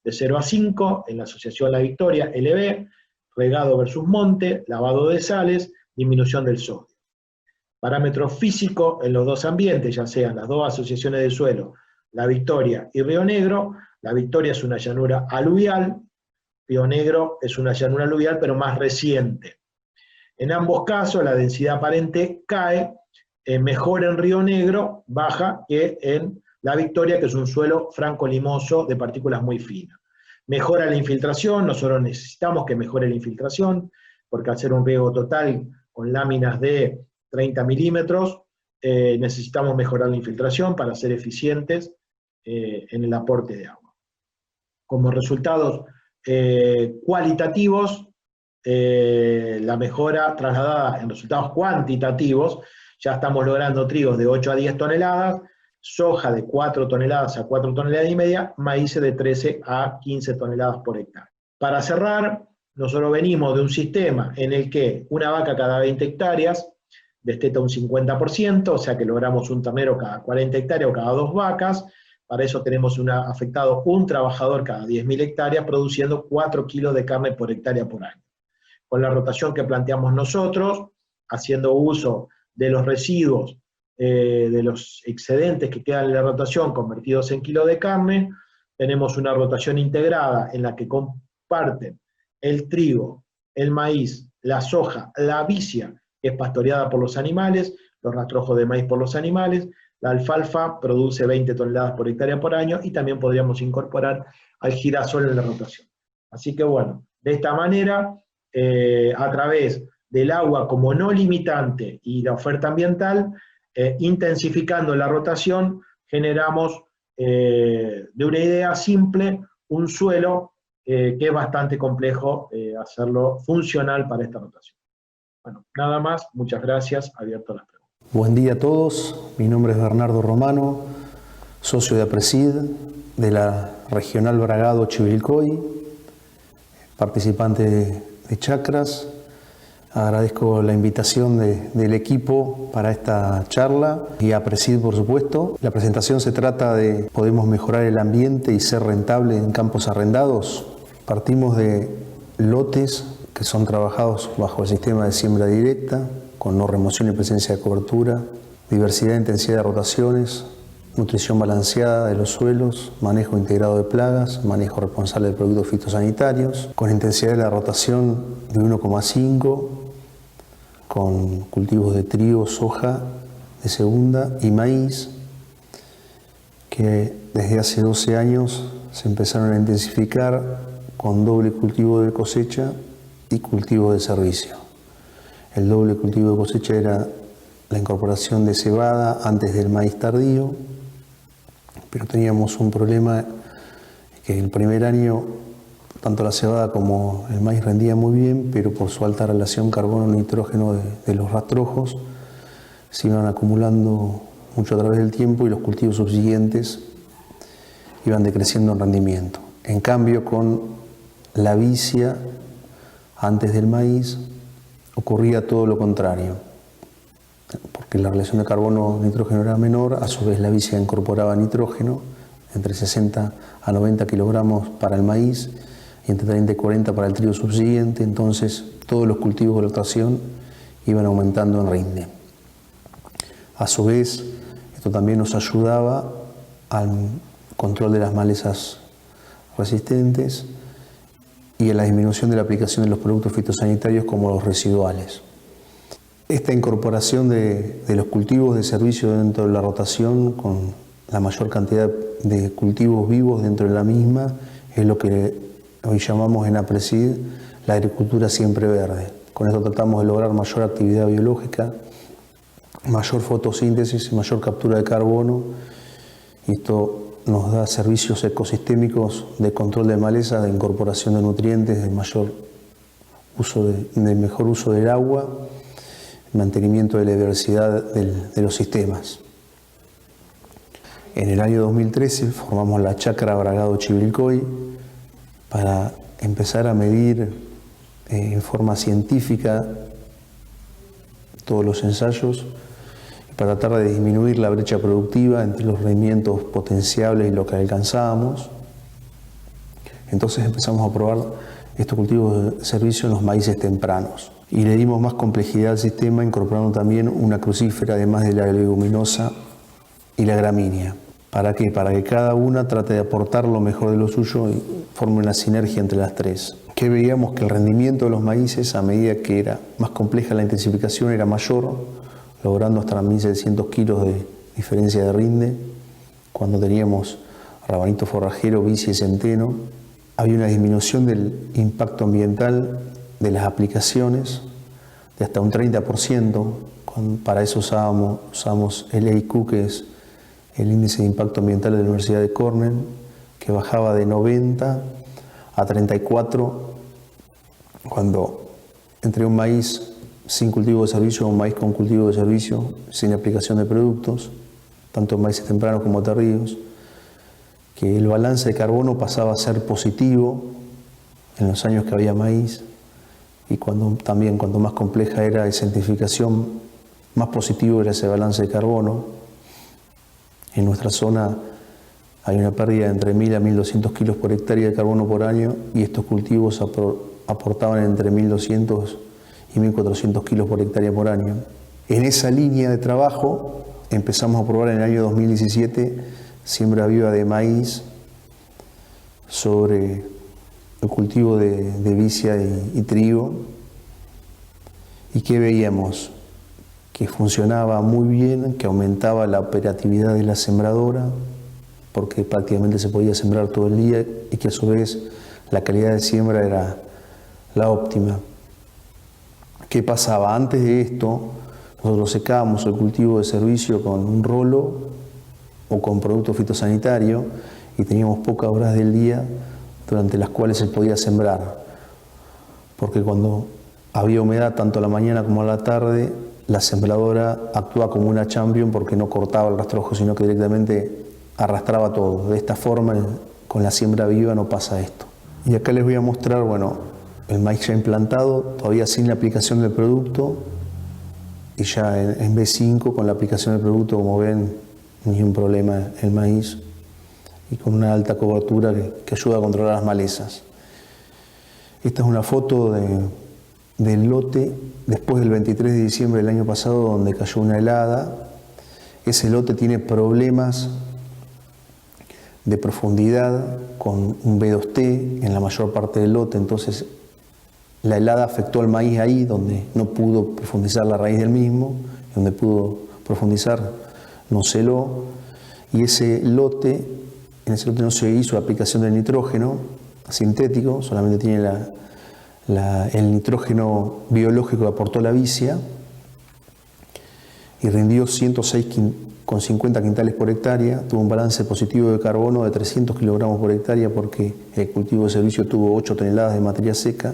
de 0 a 5 en la Asociación La Victoria, LB, regado versus monte, lavado de sales, disminución del sodio. Parámetro físico en los dos ambientes, ya sean las dos asociaciones de suelo, La Victoria y Río Negro. La Victoria es una llanura aluvial, Río Negro es una llanura aluvial pero más reciente. En ambos casos la densidad aparente cae, mejor en Río Negro, baja que en La Victoria, que es un suelo franco-limoso de partículas muy finas. Mejora la infiltración, nosotros necesitamos que mejore la infiltración, porque al ser un riego total con láminas de 30 milímetros, necesitamos mejorar la infiltración para ser eficientes en el aporte de agua. Como resultados cualitativos, la mejora trasladada en resultados cuantitativos, ya estamos logrando trigos de 8 a 10 toneladas, soja de 4 toneladas a 4 toneladas y media, maíz de 13 a 15 toneladas por hectárea. Para cerrar, nosotros venimos de un sistema en el que una vaca cada 20 hectáreas desteta un 50%, o sea que logramos un ternero cada 40 hectáreas o cada 2 vacas. Para eso tenemos afectado un trabajador cada 10.000 hectáreas, produciendo 4 kilos de carne por hectárea por año. Con la rotación que planteamos nosotros, haciendo uso de los residuos, de los excedentes que quedan en la rotación convertidos en kilos de carne, tenemos una rotación integrada en la que comparten el trigo, el maíz, la soja, la vicia, que es pastoreada por los animales, los rastrojos de maíz por los animales, la alfalfa produce 20 toneladas por hectárea por año, y también podríamos incorporar al girasol en la rotación. Así que bueno, de esta manera, a través del agua como no limitante y la oferta ambiental, intensificando la rotación, generamos de una idea simple un suelo que es bastante complejo hacerlo funcional para esta rotación. Bueno, nada más, muchas gracias, abierto a las preguntas. Buen día a todos, mi nombre es Bernardo Romano, socio de APRESID de la Regional Bragado Chivilcoy, participante de Chacras. Agradezco la invitación del equipo para esta charla y a APRESID, por supuesto. La presentación se trata de ¿podemos mejorar el ambiente y ser rentable en campos arrendados? Partimos de lotes que son trabajados bajo el sistema de siembra directa, con no remoción y presencia de cobertura, diversidad e intensidad de rotaciones, nutrición balanceada de los suelos, manejo integrado de plagas, manejo responsable de productos fitosanitarios, con intensidad de la rotación de 1,5, con cultivos de trigo, soja de segunda y maíz, que desde hace 12 años se empezaron a intensificar con doble cultivo de cosecha y cultivo de servicio. El doble cultivo de cosecha era la incorporación de cebada antes del maíz tardío, pero teníamos un problema que el primer año tanto la cebada como el maíz rendían muy bien, pero por su alta relación carbono-nitrógeno de los rastrojos se iban acumulando mucho a través del tiempo y los cultivos subsiguientes iban decreciendo en rendimiento. En cambio, con la vicia antes del maíz ocurría todo lo contrario, porque la relación de carbono-nitrógeno era menor, a su vez la vicia incorporaba nitrógeno, entre 60 a 90 kilogramos para el maíz y entre 30 y 40 para el trigo subsiguiente, entonces todos los cultivos de rotación iban aumentando en rinde. A su vez, esto también nos ayudaba al control de las malezas resistentes y a la disminución de la aplicación de los productos fitosanitarios como los residuales. Esta incorporación de los cultivos de servicio dentro de la rotación, con la mayor cantidad de cultivos vivos dentro de la misma, es lo que hoy llamamos en APRESID la agricultura siempre verde. Con esto tratamos de lograr mayor actividad biológica, mayor fotosíntesis y mayor captura de carbono, y esto nos da servicios ecosistémicos de control de maleza, de incorporación de nutrientes, de mejor uso del agua, mantenimiento de la diversidad de los sistemas. En el año 2013 formamos la Chacra Bragado Chivilcoy para empezar a medir en forma científica todos los ensayos, para tratar de disminuir la brecha productiva entre los rendimientos potenciables y lo que alcanzábamos. Entonces empezamos a probar estos cultivos de servicio en los maíces tempranos. Y le dimos más complejidad al sistema, incorporando también una crucífera, además de la leguminosa y la gramínea. ¿Para qué? Para que cada una trate de aportar lo mejor de lo suyo y forme una sinergia entre las tres. Que veíamos que el rendimiento de los maíces, a medida que era más compleja la intensificación, era mayor, logrando hasta 1.700 kilos de diferencia de rinde. Cuando teníamos rabanito forrajero, bici y centeno, había una disminución del impacto ambiental de las aplicaciones de hasta un 30%. Para eso usamos el EIQ, que es el índice de impacto ambiental de la Universidad de Cornell, que bajaba de 90 a 34 cuando entre un maíz sin cultivo de servicio o un maíz con cultivo de servicio, sin aplicación de productos, tanto en maíces tempranos como tardíos, que el balance de carbono pasaba a ser positivo en los años que había maíz, y también cuanto más compleja era esa identificación, más positivo era ese balance de carbono. En nuestra zona hay una pérdida de entre 1.000 a 1.200 kilos por hectárea de carbono por año, y estos cultivos aportaban entre 1.200 y 1.400 kilos por hectárea por año. En esa línea de trabajo empezamos a probar en el año 2017 siembra viva de maíz sobre el cultivo de vicia y trigo. ¿Y qué veíamos? Que funcionaba muy bien, que aumentaba la operatividad de la sembradora, porque prácticamente se podía sembrar todo el día, y que a su vez la calidad de siembra era la óptima. ¿Qué pasaba? Antes de esto, nosotros secábamos el cultivo de servicio con un rolo o con producto fitosanitario, y teníamos pocas horas del día durante las cuales se podía sembrar, porque cuando había humedad tanto a la mañana como a la tarde, la sembradora actuaba como una champion, porque no cortaba el rastrojo, sino que directamente arrastraba todo. De esta forma, con la siembra viva no pasa esto. Y acá les voy a mostrar, el maíz ya implantado, todavía sin la aplicación del producto, y ya en B5 con la aplicación del producto, como ven, ni un problema el maíz, y con una alta cobertura que ayuda a controlar las malezas. Esta es una foto del lote después del 23 de diciembre del año pasado, donde cayó una helada. Ese lote tiene problemas de profundidad con un B2T en la mayor parte del lote, entonces la helada afectó al maíz ahí, donde no pudo profundizar la raíz del mismo, donde pudo profundizar no celó, y en ese lote no se hizo aplicación del nitrógeno sintético, solamente tiene el nitrógeno biológico que aportó la vicia, y rindió 106,50 quintales por hectárea, tuvo un balance positivo de carbono de 300 kilogramos por hectárea, porque el cultivo de servicio tuvo 8 toneladas de materia seca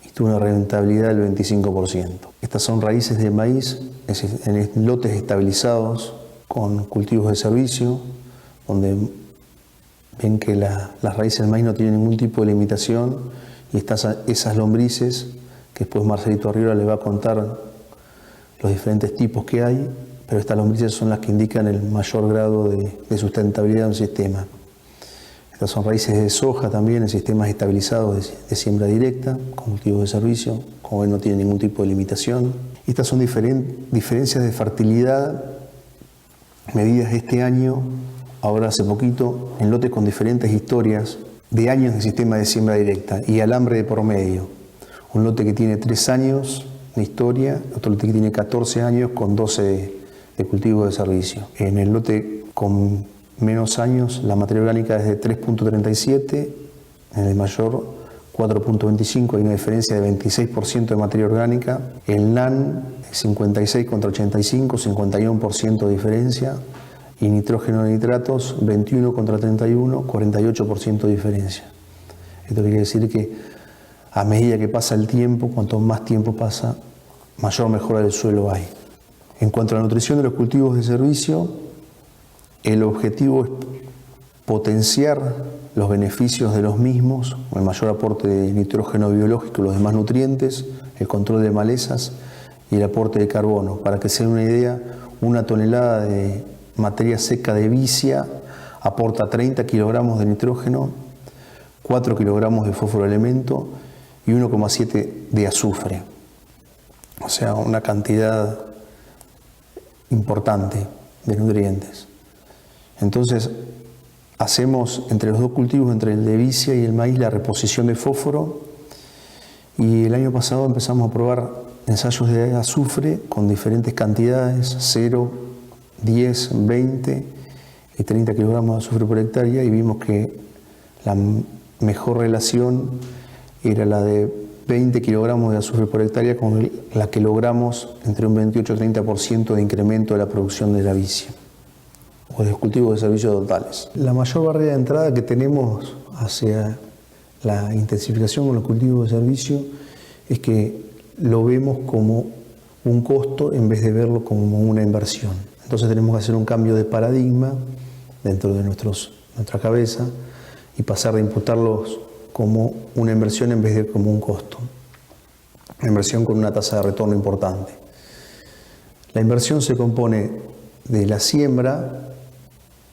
y tuvo una rentabilidad del 25%. Estas son raíces de maíz en lotes estabilizados con cultivos de servicio, donde ven que las raíces del maíz no tienen ningún tipo de limitación, y esas lombrices, que después Marcelito Arriola les va a contar los diferentes tipos que hay, pero estas lombrices son las que indican el mayor grado de sustentabilidad de un sistema. Estas son raíces de soja también en sistemas estabilizados de siembra directa, con cultivos de servicio, como ven no tienen ningún tipo de limitación. Estas son diferencias de fertilidad medidas este año, ahora hace poquito, en lotes con diferentes historias de años de sistema de siembra directa y alambre de por medio. Un lote que tiene 3 años de historia, otro lote que tiene 14 años con 12 de cultivo de servicio. En el lote con menos años, la materia orgánica es de 3.37, en el mayor 4.25, hay una diferencia de 26% de materia orgánica. El NAN 56 contra 85, 51% de diferencia. Y nitrógeno de nitratos 21 contra 31, 48% de diferencia. Esto quiere decir que a medida que pasa el tiempo, cuanto más tiempo pasa, mayor mejora del suelo hay. En cuanto a la nutrición de los cultivos de servicio, el objetivo es potenciar los beneficios de los mismos, el mayor aporte de nitrógeno biológico, los demás nutrientes, el control de malezas y el aporte de carbono. Para que se den una idea, 1 tonelada de materia seca de vicia aporta 30 kilogramos de nitrógeno, 4 kilogramos de fósforo elemento y 1,7 de azufre. O sea, una cantidad importante de nutrientes. Entonces, hacemos entre los dos cultivos, entre el de vicia y el maíz, la reposición de fósforo, y el año pasado empezamos a probar ensayos de azufre con diferentes cantidades, 0, 10, 20 y 30 kilogramos de azufre por hectárea, y vimos que la mejor relación era la de 20 kilogramos de azufre por hectárea, con la que logramos entre un 28 y 30% de incremento de la producción de la vicia o de los cultivos de servicio totales. La mayor barrera de entrada que tenemos hacia la intensificación con los cultivos de servicio es que lo vemos como un costo en vez de verlo como una inversión. Entonces tenemos que hacer un cambio de paradigma dentro de nuestra cabeza y pasar de imputarlos como una inversión en vez de como un costo. Una inversión con una tasa de retorno importante. La inversión se compone de la siembra,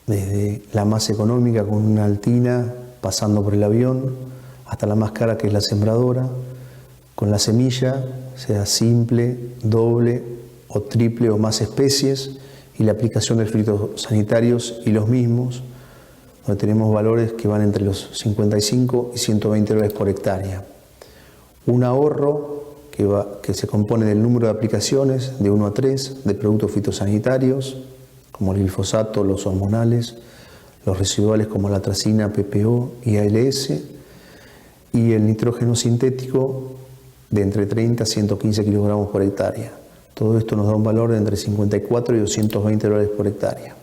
desde la más económica con una altina, pasando por el avión, hasta la más cara que es la sembradora, con la semilla, sea simple, doble o triple o más especies, y la aplicación de fitosanitarios y los mismos, donde tenemos valores que van entre los 55 y 120 dólares por hectárea. Un ahorro que se compone del número de aplicaciones de 1 a 3 de productos fitosanitarios, como el glifosato, los hormonales, los residuales como la atracina, PPO y ALS, y el nitrógeno sintético de entre 30 a 115 kilogramos por hectárea. Todo esto nos da un valor de entre 54 y 220 dólares por hectárea.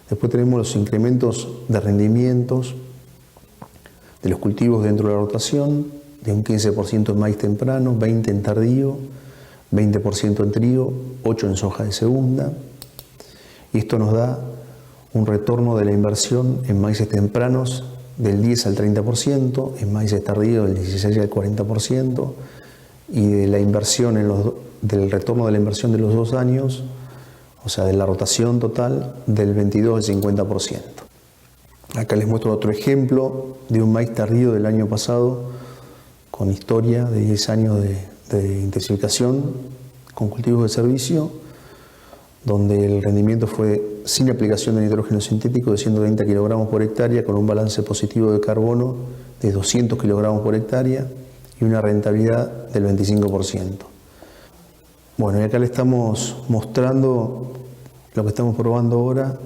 Después tenemos los incrementos de rendimientos de los cultivos dentro de la rotación, de un 15% en maíz temprano, 20% en tardío, 20% en trigo, 8% en soja de segunda. Y esto nos da un retorno de la inversión en maíces tempranos del 10 al 30%, en maíces tardíos del 16 al 40%, y de la inversión del retorno de la inversión de los 2 años, o sea, de la rotación total, del 22 al 50%. Acá les muestro otro ejemplo de un maíz tardío del año pasado, con historia de 10 años de intensificación con cultivos de servicio, donde el rendimiento fue sin aplicación de nitrógeno sintético de 130 kilogramos por hectárea, con un balance positivo de carbono de 200 kilogramos por hectárea y una rentabilidad del 25%. Bueno, y acá le estamos mostrando lo que estamos probando ahora,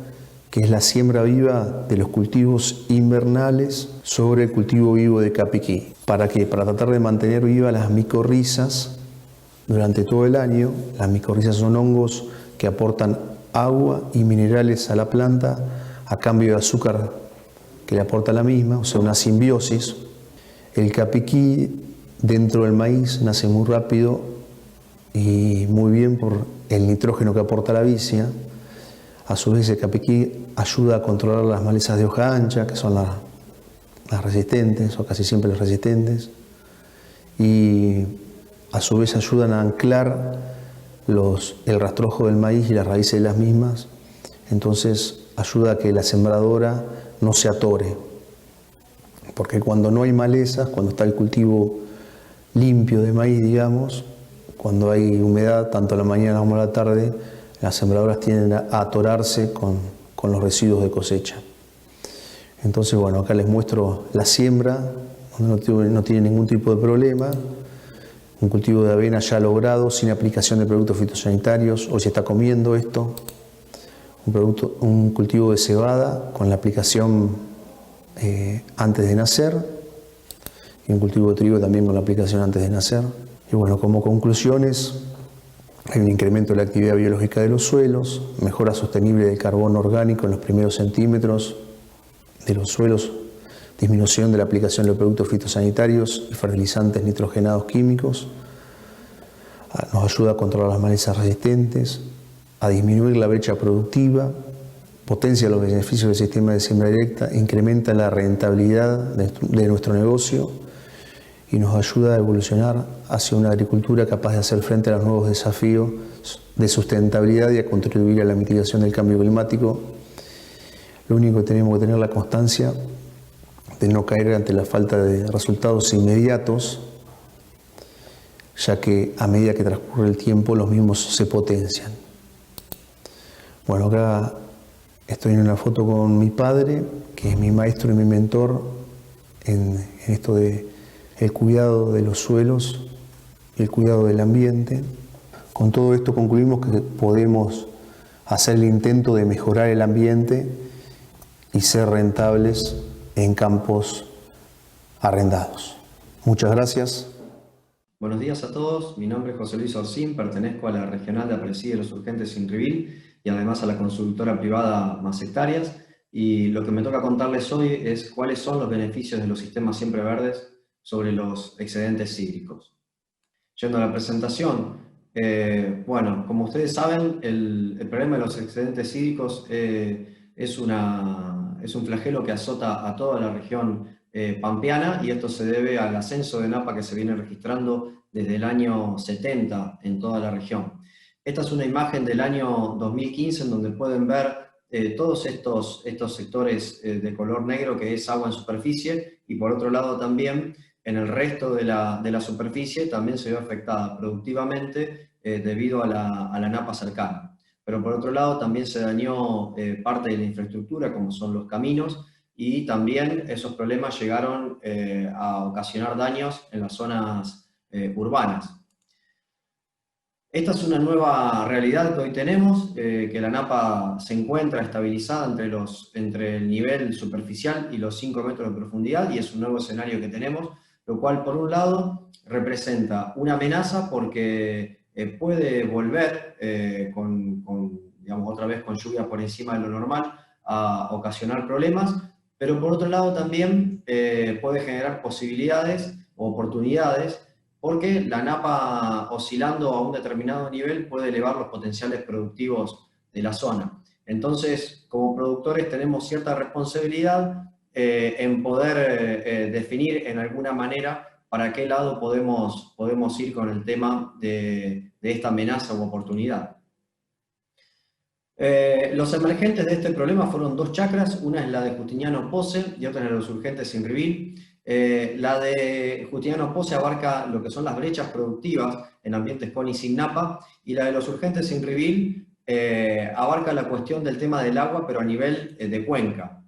que es la siembra viva de los cultivos invernales sobre el cultivo vivo de capiquí. ¿Para qué? Para tratar de mantener vivas las micorrizas durante todo el año. Las micorrizas son hongos que aportan agua y minerales a la planta a cambio de azúcar que le aporta la misma, o sea, una simbiosis. El capiquí dentro del maíz nace muy rápido y muy bien por el nitrógeno que aporta la vicia. A su vez, el capiquí ayuda a controlar las malezas de hoja ancha, que son las resistentes, o casi siempre las resistentes, y a su vez ayudan a anclar el rastrojo del maíz y las raíces de las mismas. Entonces ayuda a que la sembradora no se atore, porque cuando no hay malezas, cuando está el cultivo limpio de maíz, digamos, cuando hay humedad, tanto a la mañana como a la tarde, las sembradoras tienden a atorarse con los residuos de cosecha. Entonces, bueno, acá les muestro la siembra, donde no tiene ningún tipo de problema. Un cultivo de avena ya logrado, sin aplicación de productos fitosanitarios. Hoy se está comiendo esto. Un cultivo de cebada con la aplicación antes de nacer. Y un cultivo de trigo también con la aplicación antes de nacer. Y bueno, como conclusiones, hay un incremento de la actividad biológica de los suelos, mejora sostenible del carbono orgánico en los primeros centímetros de los suelos, disminución de la aplicación de los productos fitosanitarios y fertilizantes nitrogenados químicos, nos ayuda a controlar las malezas resistentes, a disminuir la brecha productiva, potencia los beneficios del sistema de siembra directa, incrementa la rentabilidad de nuestro negocio y nos ayuda a evolucionar hacia una agricultura capaz de hacer frente a los nuevos desafíos de sustentabilidad y a contribuir a la mitigación del cambio climático. Lo único que tenemos que tener la constancia de no caer ante la falta de resultados inmediatos, ya que a medida que transcurre el tiempo los mismos se potencian. Bueno, acá estoy en una foto con mi padre, que es mi maestro y mi mentor en esto de el cuidado de los suelos y el cuidado del ambiente. Con todo esto concluimos que podemos hacer el intento de mejorar el ambiente y ser rentables en campos arrendados. Muchas gracias. Buenos días a todos, mi nombre es José Luis Orsín, pertenezco a la Regional de Apreciación de los Urgentes Inrivil y además a la consultora privada Más Hectáreas, y lo que me toca contarles hoy es cuáles son los beneficios de los sistemas siempre verdes sobre los excedentes hídricos. Yendo a la presentación, bueno, como ustedes saben, el problema de los excedentes hídricos es un flagelo que azota a toda la región pampeana, y esto se debe al ascenso de napa que se viene registrando desde el año 70 en toda la región. Esta es una imagen del año 2015 en donde pueden ver todos estos sectores de color negro, que es agua en superficie, y por otro lado también en el resto de la superficie también se ve afectada productivamente debido a la napa cercana. Pero por otro lado también se dañó parte de la infraestructura, como son los caminos, y también esos problemas llegaron a ocasionar daños en las zonas urbanas. Esta es una nueva realidad que hoy tenemos, que la napa se encuentra estabilizada entre el nivel superficial y los 5 metros de profundidad, y es un nuevo escenario que tenemos, lo cual por un lado representa una amenaza porque puede volver digamos, otra vez con lluvia por encima de lo normal a ocasionar problemas, pero por otro lado también puede generar posibilidades o oportunidades, porque la napa oscilando a un determinado nivel puede elevar los potenciales productivos de la zona. Entonces, como productores tenemos cierta responsabilidad en poder definir en alguna manera para qué lado podemos ir con el tema de esta amenaza u oportunidad. Los emergentes de este problema fueron 2 chacras, una es la de Justiniano Pose y otra es la de los Urgentes Inrivil. La de Justiniano Pose abarca lo que son las brechas productivas en ambientes con y sin napa, y la de los Urgentes Inrivil abarca la cuestión del tema del agua, pero a nivel de cuenca.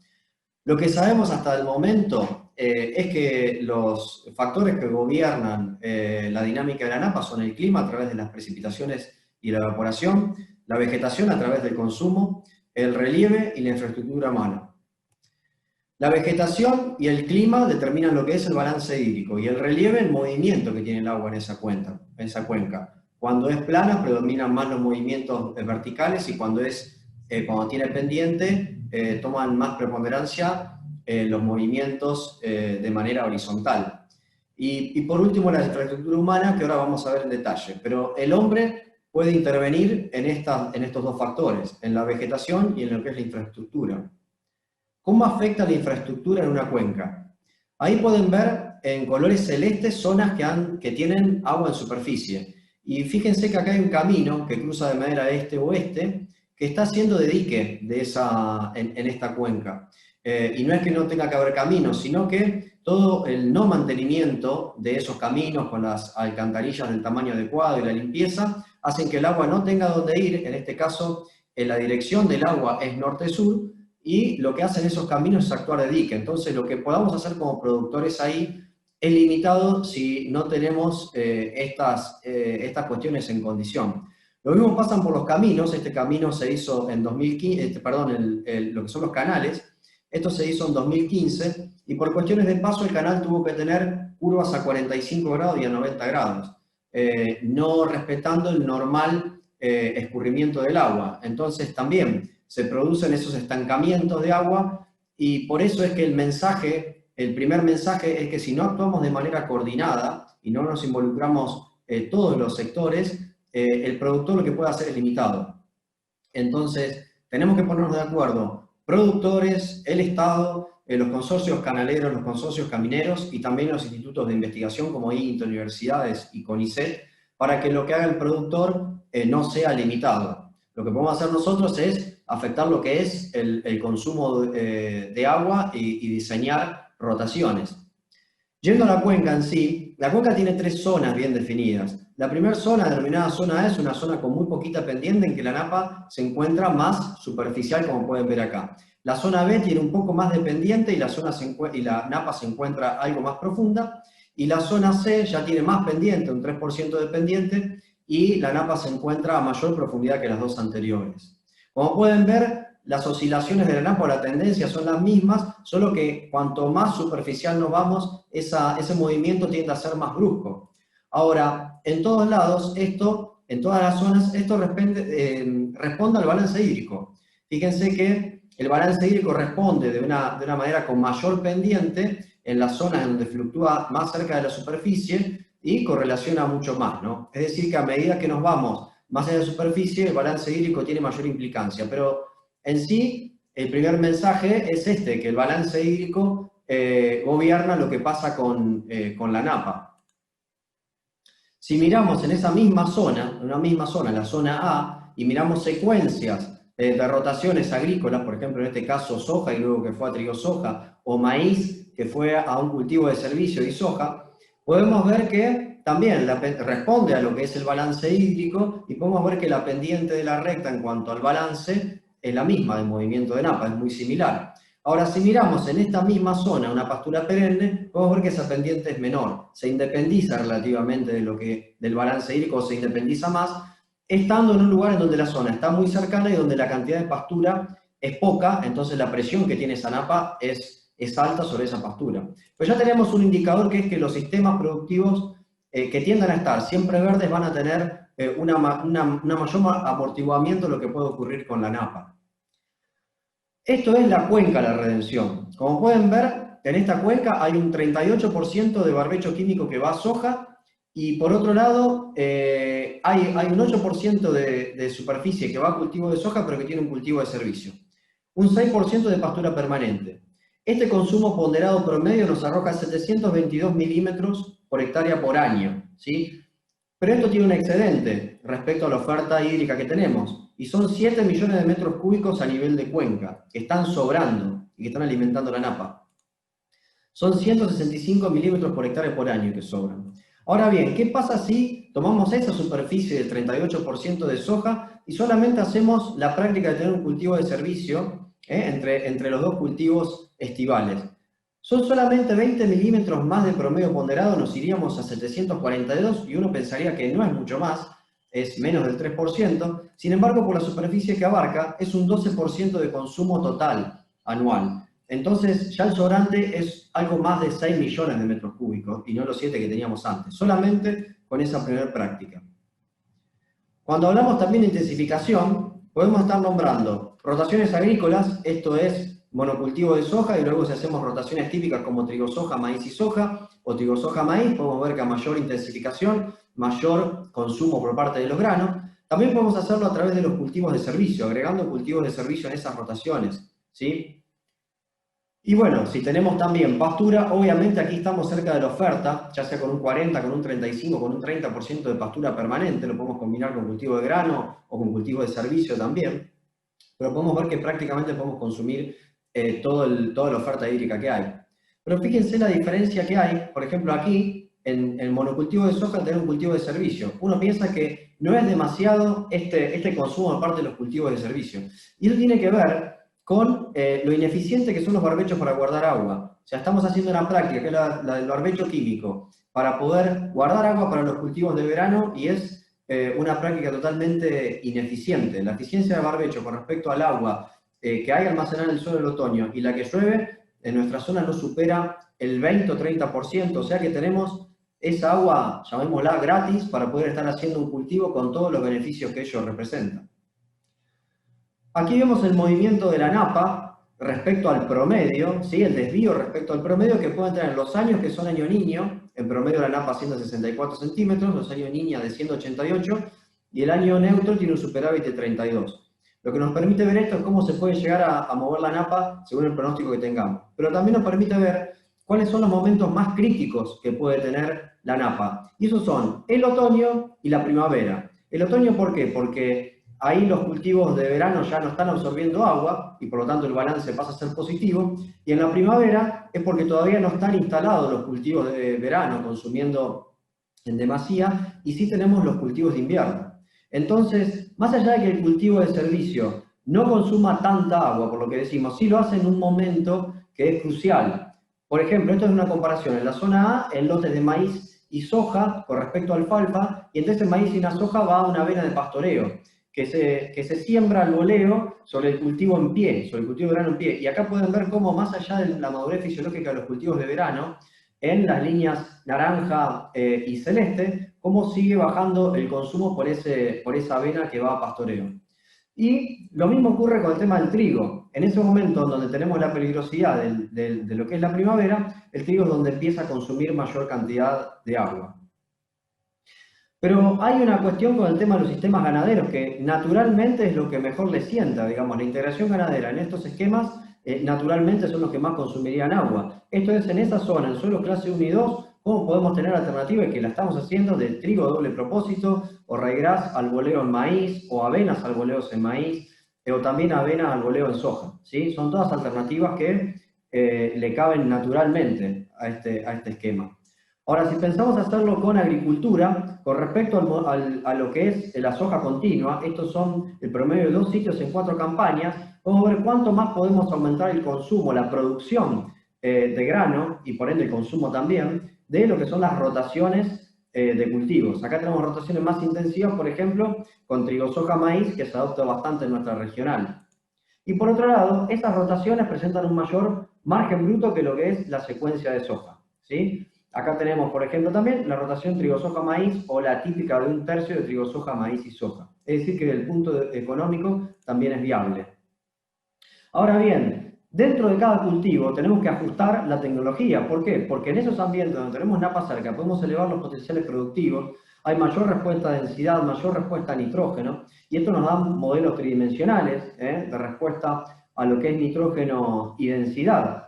Lo que sabemos hasta el momento es que los factores que gobiernan la dinámica de la napa son el clima a través de las precipitaciones y la evaporación, la vegetación a través del consumo, el relieve y la infraestructura humana. La vegetación y el clima determinan lo que es el balance hídrico, y el relieve el movimiento que tiene el agua en esa cuenca. Cuando es plana predominan más los movimientos verticales, y cuando tiene pendiente toman más preponderancia los movimientos de manera horizontal. Y por último la infraestructura humana, que ahora vamos a ver en detalle. Pero el hombre puede intervenir en estos 2 factores, en la vegetación y en lo que es la infraestructura. ¿Cómo afecta la infraestructura en una cuenca? Ahí pueden ver en colores celestes zonas que tienen agua en superficie. Y fíjense que acá hay un camino que cruza de manera este-oeste, que está haciendo de dique en esta cuenca. Y no es que no tenga que haber caminos, sino que todo el no mantenimiento de esos caminos con las alcantarillas del tamaño adecuado y la limpieza hacen que el agua no tenga dónde ir. En este caso, la dirección del agua es norte-sur, y lo que hacen esos caminos es actuar de dique. Entonces, lo que podamos hacer como productores ahí es limitado si no tenemos estas cuestiones en condición. Lo mismo pasa por los caminos. Este camino se hizo en 2015, lo que son los canales, esto se hizo en 2015, y por cuestiones de paso el canal tuvo que tener curvas a 45 grados y a 90 grados, no respetando el normal escurrimiento del agua. Entonces también se producen esos estancamientos de agua, y por eso es que el primer mensaje es que si no actuamos de manera coordinada y no nos involucramos todos los sectores, el productor lo que puede hacer es limitado. Entonces tenemos que ponernos de acuerdo, productores, el Estado, los consorcios canaleros, los consorcios camineros y también los institutos de investigación como INTA, universidades y CONICET, para que lo que haga el productor no sea limitado. Lo que podemos hacer nosotros es afectar lo que es el consumo de agua y diseñar rotaciones. Yendo a la cuenca en sí, la cuenca tiene 3 zonas bien definidas. La primera zona, denominada zona A, es una zona con muy poquita pendiente en que la napa se encuentra más superficial, como pueden ver acá. La zona B tiene un poco más de pendiente y la napa se encuentra algo más profunda. Y la zona C ya tiene más pendiente, un 3% de pendiente, y la napa se encuentra a mayor profundidad que las dos anteriores. Como pueden ver, las oscilaciones de la napa o la tendencia son las mismas, solo que cuanto más superficial nos vamos, ese movimiento tiende a ser más brusco. Ahora, en todos lados, en todas las zonas, esto responde al balance hídrico. Fíjense que el balance hídrico responde de una manera con mayor pendiente en las zonas donde fluctúa más cerca de la superficie y correlaciona mucho más, ¿no? Es decir, que a medida que nos vamos más allá de la superficie, el balance hídrico tiene mayor implicancia, pero en sí, el primer mensaje es que el balance hídrico gobierna lo que pasa con la napa. Si miramos en esa misma zona, la zona A, y miramos secuencias de rotaciones agrícolas, por ejemplo, en este caso soja y luego que fue a trigo soja, o maíz que fue a un cultivo de servicio y soja, podemos ver que también responde a lo que es el balance hídrico y podemos ver que la pendiente de la recta en cuanto al balance es la misma del movimiento de napa, es muy similar. Ahora, si miramos en esta misma zona una pastura perenne, podemos ver que esa pendiente es menor, se independiza relativamente del balance hídrico, se independiza más, estando en un lugar en donde la zona está muy cercana y donde la cantidad de pastura es poca, entonces la presión que tiene esa napa es alta sobre esa pastura. Pues ya tenemos un indicador que es que los sistemas productivos que tiendan a estar siempre verdes van a tener una mayor amortiguamiento de lo que puede ocurrir con la napa. Esto es la cuenca La Redención. Como pueden ver, en esta cuenca hay un 38% de barbecho químico que va a soja y por otro lado hay un 8% de superficie que va a cultivo de soja pero que tiene un cultivo de servicio. Un 6% de pastura permanente. Este consumo ponderado promedio nos arroja 722 milímetros por hectárea por año, ¿sí? Pero esto tiene un excedente respecto a la oferta hídrica que tenemos, y son 7 millones de metros cúbicos a nivel de cuenca, que están sobrando y que están alimentando la napa. Son 165 milímetros por hectárea por año que sobran. Ahora bien, ¿qué pasa si tomamos esa superficie del 38% de soja y solamente hacemos la práctica de tener un cultivo de servicio entre los dos cultivos estivales? Son solamente 20 milímetros más de promedio ponderado, nos iríamos a 742 y uno pensaría que no es mucho más, es menos del 3%, sin embargo por la superficie que abarca es un 12% de consumo total anual. Entonces ya el sobrante es algo más de 6 millones de metros cúbicos y no los 7 que teníamos antes, solamente con esa primera práctica. Cuando hablamos también de intensificación, podemos estar nombrando rotaciones agrícolas, esto es monocultivo de soja, y luego si hacemos rotaciones típicas como trigo soja, maíz y soja, o trigo soja, maíz, podemos ver que a mayor intensificación, mayor consumo por parte de los granos. También podemos hacerlo a través de los cultivos de servicio, agregando cultivos de servicio en esas rotaciones, ¿sí? Y bueno, si tenemos también pastura, obviamente aquí estamos cerca de la oferta, ya sea con un 40, con un 35, con un 30% de pastura permanente, lo podemos combinar con cultivo de grano o con cultivo de servicio también, pero podemos ver que prácticamente podemos consumir toda la oferta hídrica que hay. Pero fíjense la diferencia que hay, por ejemplo aquí, en el monocultivo de soja al tener un cultivo de servicio. Uno piensa que no es demasiado este consumo de parte de los cultivos de servicio. Y eso tiene que ver con lo ineficiente que son los barbechos para guardar agua. O sea, estamos haciendo una práctica, que es la del barbecho químico, para poder guardar agua para los cultivos de verano, y es una práctica totalmente ineficiente. La eficiencia del barbecho con respecto al agua que hay almacenada en el suelo del otoño y la que llueve, en nuestra zona no supera el 20 o 30%, o sea que tenemos esa agua, llamémosla gratis, para poder estar haciendo un cultivo con todos los beneficios que ello representa. Aquí vemos el movimiento de la napa respecto al promedio, ¿sí? El desvío respecto al promedio que pueden tener los años que son año niño, en promedio la napa 164 centímetros, los años niña de 188, y el año neutro tiene un superávit de 32. Lo que nos permite ver esto es cómo se puede llegar a mover la napa según el pronóstico que tengamos. Pero también nos permite ver cuáles son los momentos más críticos que puede tener la napa. Y esos son el otoño y la primavera. El otoño, ¿por qué? Porque ahí los cultivos de verano ya no están absorbiendo agua y por lo tanto el balance pasa a ser positivo. Y en la primavera es porque todavía no están instalados los cultivos de verano consumiendo en demasía y sí tenemos los cultivos de invierno. Entonces, más allá de que el cultivo de servicio no consuma tanta agua, por lo que decimos, sí lo hace en un momento que es crucial. Por ejemplo, esto es una comparación en la zona A, en lotes de maíz y soja con respecto a alfalfa, y entre ese maíz y la soja va una avena de pastoreo, que se siembra al voleo sobre el cultivo en pie, sobre el cultivo de verano en pie. Y acá pueden ver cómo, más allá de la madurez fisiológica de los cultivos de verano, en las líneas naranja y celeste, cómo sigue bajando el consumo por esa avena que va a pastoreo. Y lo mismo ocurre con el tema del trigo. En ese momento donde tenemos la peligrosidad de lo que es la primavera, el trigo es donde empieza a consumir mayor cantidad de agua. Pero hay una cuestión con el tema de los sistemas ganaderos que naturalmente es lo que mejor les sienta, digamos, la integración ganadera en estos esquemas naturalmente son los que más consumirían agua. Esto es, en esa zona, en suelos clase 1 y 2, ¿cómo podemos tener alternativas que la estamos haciendo de trigo de doble propósito, o ryegrass al voleo en maíz, o avenas al voleo en maíz, o también avena al voleo en soja? ¿Sí? Son todas alternativas que le caben naturalmente a este esquema. Ahora, si pensamos hacerlo con agricultura, con respecto a lo que es la soja continua, estos son el promedio de 2 sitios en 4 campañas, vamos a ver cuánto más podemos aumentar el consumo, la producción de grano, y por ende el consumo también, de lo que son las rotaciones de cultivos. Acá tenemos rotaciones más intensivas, por ejemplo, con trigo, soja, maíz, que se adopta bastante en nuestra regional. Y por otro lado, estas rotaciones presentan un mayor margen bruto que lo que es la secuencia de soja, ¿sí? Acá tenemos, por ejemplo, también la rotación trigo-soja-maíz o la típica de 1/3 de trigo-soja, maíz y soja. Es decir, que desde el punto económico también es viable. Ahora bien, dentro de cada cultivo tenemos que ajustar la tecnología. ¿Por qué? Porque en esos ambientes donde tenemos napas cerca podemos elevar los potenciales productivos, hay mayor respuesta a densidad, mayor respuesta a nitrógeno, y esto nos da modelos tridimensionales de respuesta a lo que es nitrógeno y densidad.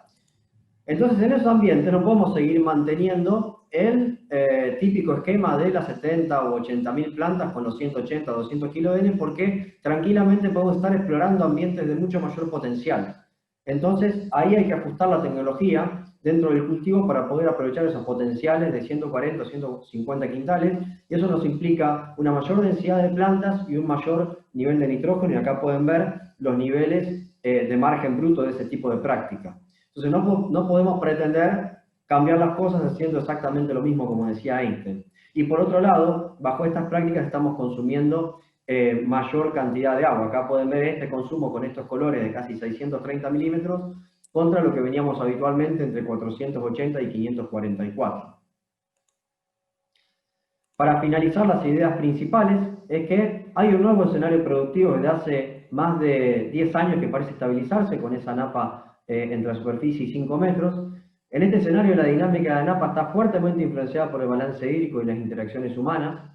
Entonces, en esos ambientes no podemos seguir manteniendo el típico esquema de las 70 o 80.000 plantas con los 180 o 200 kN, porque tranquilamente podemos estar explorando ambientes de mucho mayor potencial. Entonces, ahí hay que ajustar la tecnología dentro del cultivo para poder aprovechar esos potenciales de 140 o 150 quintales, y eso nos implica una mayor densidad de plantas y un mayor nivel de nitrógeno, y acá pueden ver los niveles de margen bruto de ese tipo de práctica. Entonces no podemos pretender cambiar las cosas haciendo exactamente lo mismo como decía Einstein. Y por otro lado, bajo estas prácticas estamos consumiendo mayor cantidad de agua. Acá pueden ver este consumo con estos colores de casi 630 milímetros contra lo que veníamos habitualmente entre 480 y 544. Para finalizar, las ideas principales es que hay un nuevo escenario productivo desde hace más de 10 años que parece estabilizarse con esa napa entre la superficie y 5 metros. En este escenario la dinámica de la napa está fuertemente influenciada por el balance hídrico y las interacciones humanas.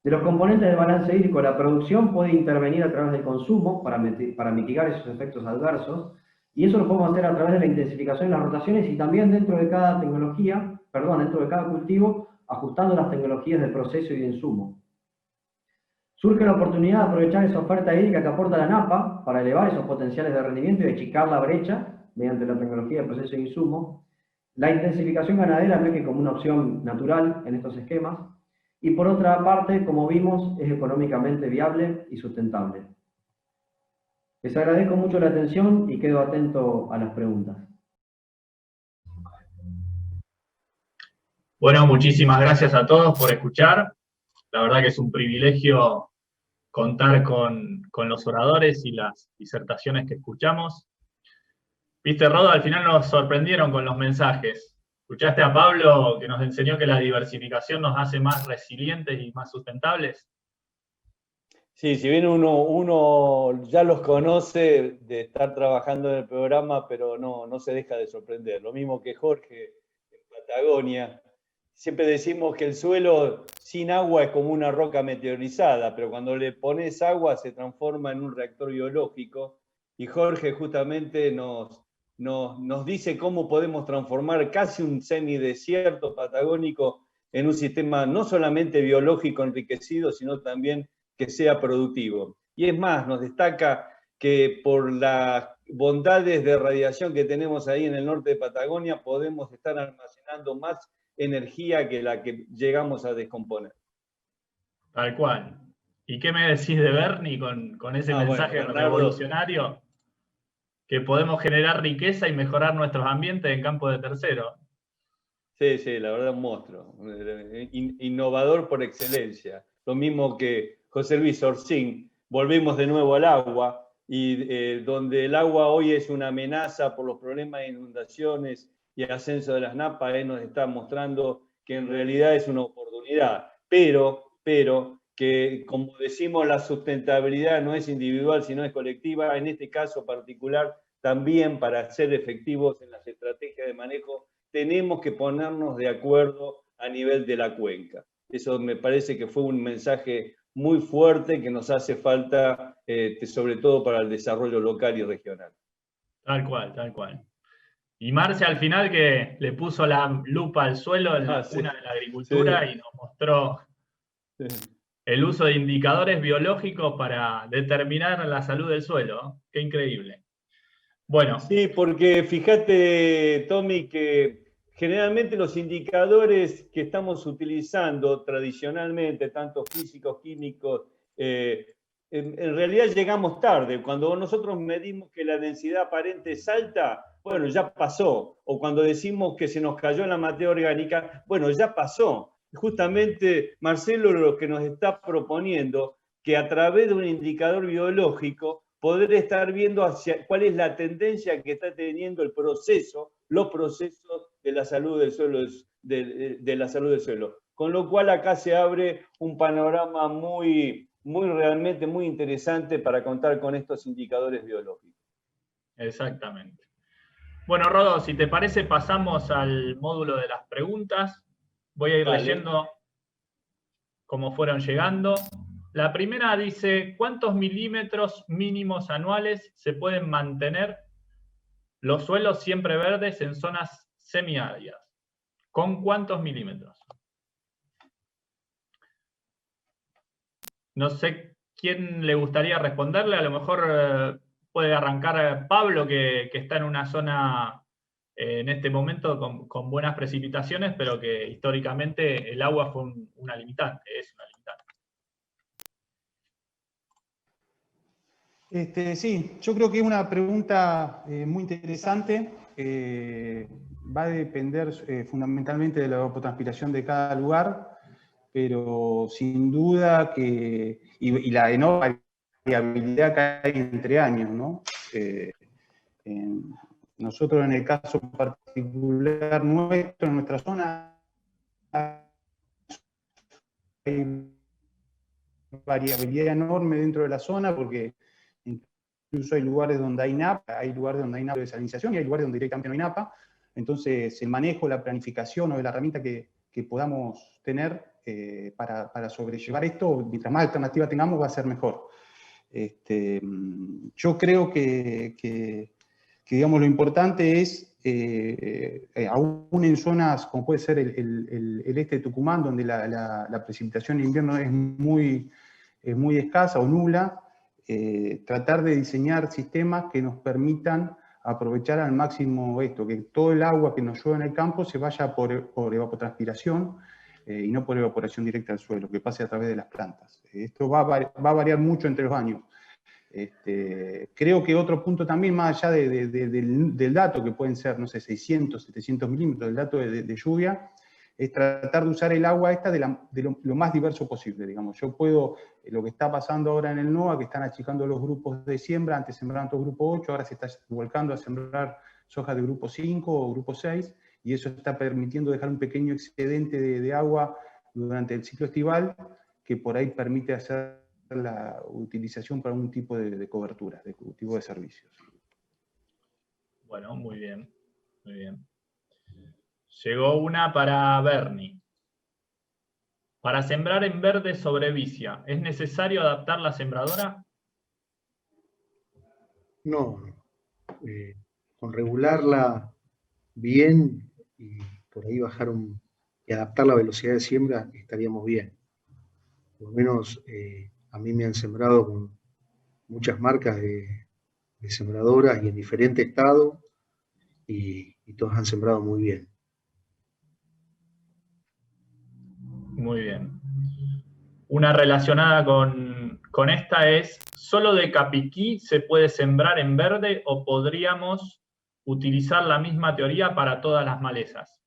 De los componentes del balance hídrico, la producción puede intervenir a través del consumo para mitigar esos efectos adversos, y eso lo podemos hacer a través de la intensificación de las rotaciones y también dentro de cada dentro de cada cultivo, ajustando las tecnologías de proceso y de insumo. Surge la oportunidad de aprovechar esa oferta hídrica que aporta la napa para elevar esos potenciales de rendimiento y achicar la brecha mediante la tecnología de proceso e insumo. La intensificación ganadera emerge como una opción natural en estos esquemas, y por otra parte, como vimos, es económicamente viable y sustentable. Les agradezco mucho la atención y quedo atento a las preguntas. Bueno, muchísimas gracias a todos por escuchar. La verdad que es un privilegio contar con los oradores y las disertaciones que escuchamos. Viste, Rodo, al final nos sorprendieron con los mensajes. ¿Escuchaste a Pablo que nos enseñó que la diversificación nos hace más resilientes y más sustentables? Sí, si bien uno ya los conoce de estar trabajando en el programa, pero no se deja de sorprender. Lo mismo que Jorge en Patagonia. Siempre decimos que el suelo sin agua es como una roca meteorizada, pero cuando le pones agua se transforma en un reactor biológico. Y Jorge justamente nos dice cómo podemos transformar casi un semidesierto patagónico en un sistema no solamente biológico enriquecido, sino también que sea productivo. Y es más, nos destaca que por las bondades de radiación que tenemos ahí en el norte de Patagonia, podemos estar almacenando más energía que la que llegamos a descomponer. Tal cual. ¿Y qué me decís de Bernie con ese mensaje bueno, Bernardo, revolucionario? Que podemos generar riqueza y mejorar nuestros ambientes en campo de tercero. Sí, sí, la verdad un monstruo. Innovador por excelencia. Lo mismo que José Luis Orsín. Volvimos de nuevo al agua, y donde el agua hoy es una amenaza por los problemas de inundaciones y ascenso de las napas, él nos está mostrando que en realidad es una oportunidad. Pero que, como decimos, la sustentabilidad no es individual, sino es colectiva. En este caso particular, también para ser efectivos en las estrategias de manejo, tenemos que ponernos de acuerdo a nivel de la cuenca. Eso me parece que fue un mensaje muy fuerte que nos hace falta, sobre todo para el desarrollo local y regional. Tal cual, tal cual. Y Marce al final que le puso la lupa al suelo en la cuna de la agricultura y nos mostró el uso de indicadores biológicos para determinar la salud del suelo. Qué increíble. Bueno. Sí, porque fíjate, Tommy, que generalmente los indicadores que estamos utilizando tradicionalmente, tanto físicos, químicos, en realidad llegamos tarde. Cuando nosotros medimos que la densidad aparente es alta, bueno, ya pasó. O cuando decimos que se nos cayó la materia orgánica, bueno, ya pasó. Justamente Marcelo lo que nos está proponiendo, que a través de un indicador biológico poder estar viendo hacia cuál es la tendencia que está teniendo el proceso, los procesos de la salud del suelo, de la salud del suelo. Con lo cual acá se abre un panorama realmente muy interesante para contar con estos indicadores biológicos. Exactamente. Bueno, Rodo, si te parece, pasamos al módulo de las preguntas. Voy a ir leyendo cómo fueron llegando. La primera dice, ¿cuántos milímetros mínimos anuales se pueden mantener los suelos siempre verdes en zonas semiáridas? ¿Con cuántos milímetros? No sé quién le gustaría responderle, a lo mejor puede arrancar Pablo, que está en una zona en este momento con buenas precipitaciones, pero que históricamente el agua fue una limitante, es una limitante. Sí, yo creo que es una pregunta muy interesante. Va a depender fundamentalmente de la evapotranspiración de cada lugar, pero sin duda que, y la enorme variabilidad que hay entre años, ¿no? Nosotros en el caso particular nuestro, en nuestra zona, hay variabilidad enorme dentro de la zona porque incluso hay lugares donde hay NAPA, hay lugares donde hay NAPA de desalinización y hay lugares donde directamente no hay NAPA. Entonces el manejo, la planificación o de la herramienta que podamos tener para sobrellevar esto, mientras más alternativa tengamos va a ser mejor. Yo creo que digamos, lo importante es, aún en zonas como puede ser el este de Tucumán, donde la precipitación en invierno es muy escasa o nula, tratar de diseñar sistemas que nos permitan aprovechar al máximo esto, que todo el agua que nos llueve en el campo se vaya por evapotranspiración y no por evaporación directa al suelo, que pase a través de las plantas. Esto va a variar mucho entre los años. Creo que otro punto también, más allá del dato, que pueden ser, no sé, 600, 700 milímetros, del dato de lluvia, es tratar de usar el agua esta de lo más diverso posible, digamos. Yo puedo, lo que está pasando ahora en el NOA, que están achicando los grupos de siembra, antes sembraban todo grupo 8, ahora se está volcando a sembrar soja de grupo 5 o grupo 6, y eso está permitiendo dejar un pequeño excedente de agua durante el ciclo estival, que por ahí permite hacer la utilización para un tipo de cobertura, de tipo de servicios. Bueno, muy bien, muy bien. Llegó una para Bernie. Para sembrar en verde sobre vicia, ¿es necesario adaptar la sembradora? No. Con regularla bien y por ahí bajar y adaptar la velocidad de siembra estaríamos bien. Por lo menos a mí me han sembrado con muchas marcas de sembradoras y en diferentes estados, y todos han sembrado muy bien. Muy bien. Una relacionada con esta es, ¿solo de capiquí se puede sembrar en verde o podríamos utilizar la misma teoría para todas las malezas?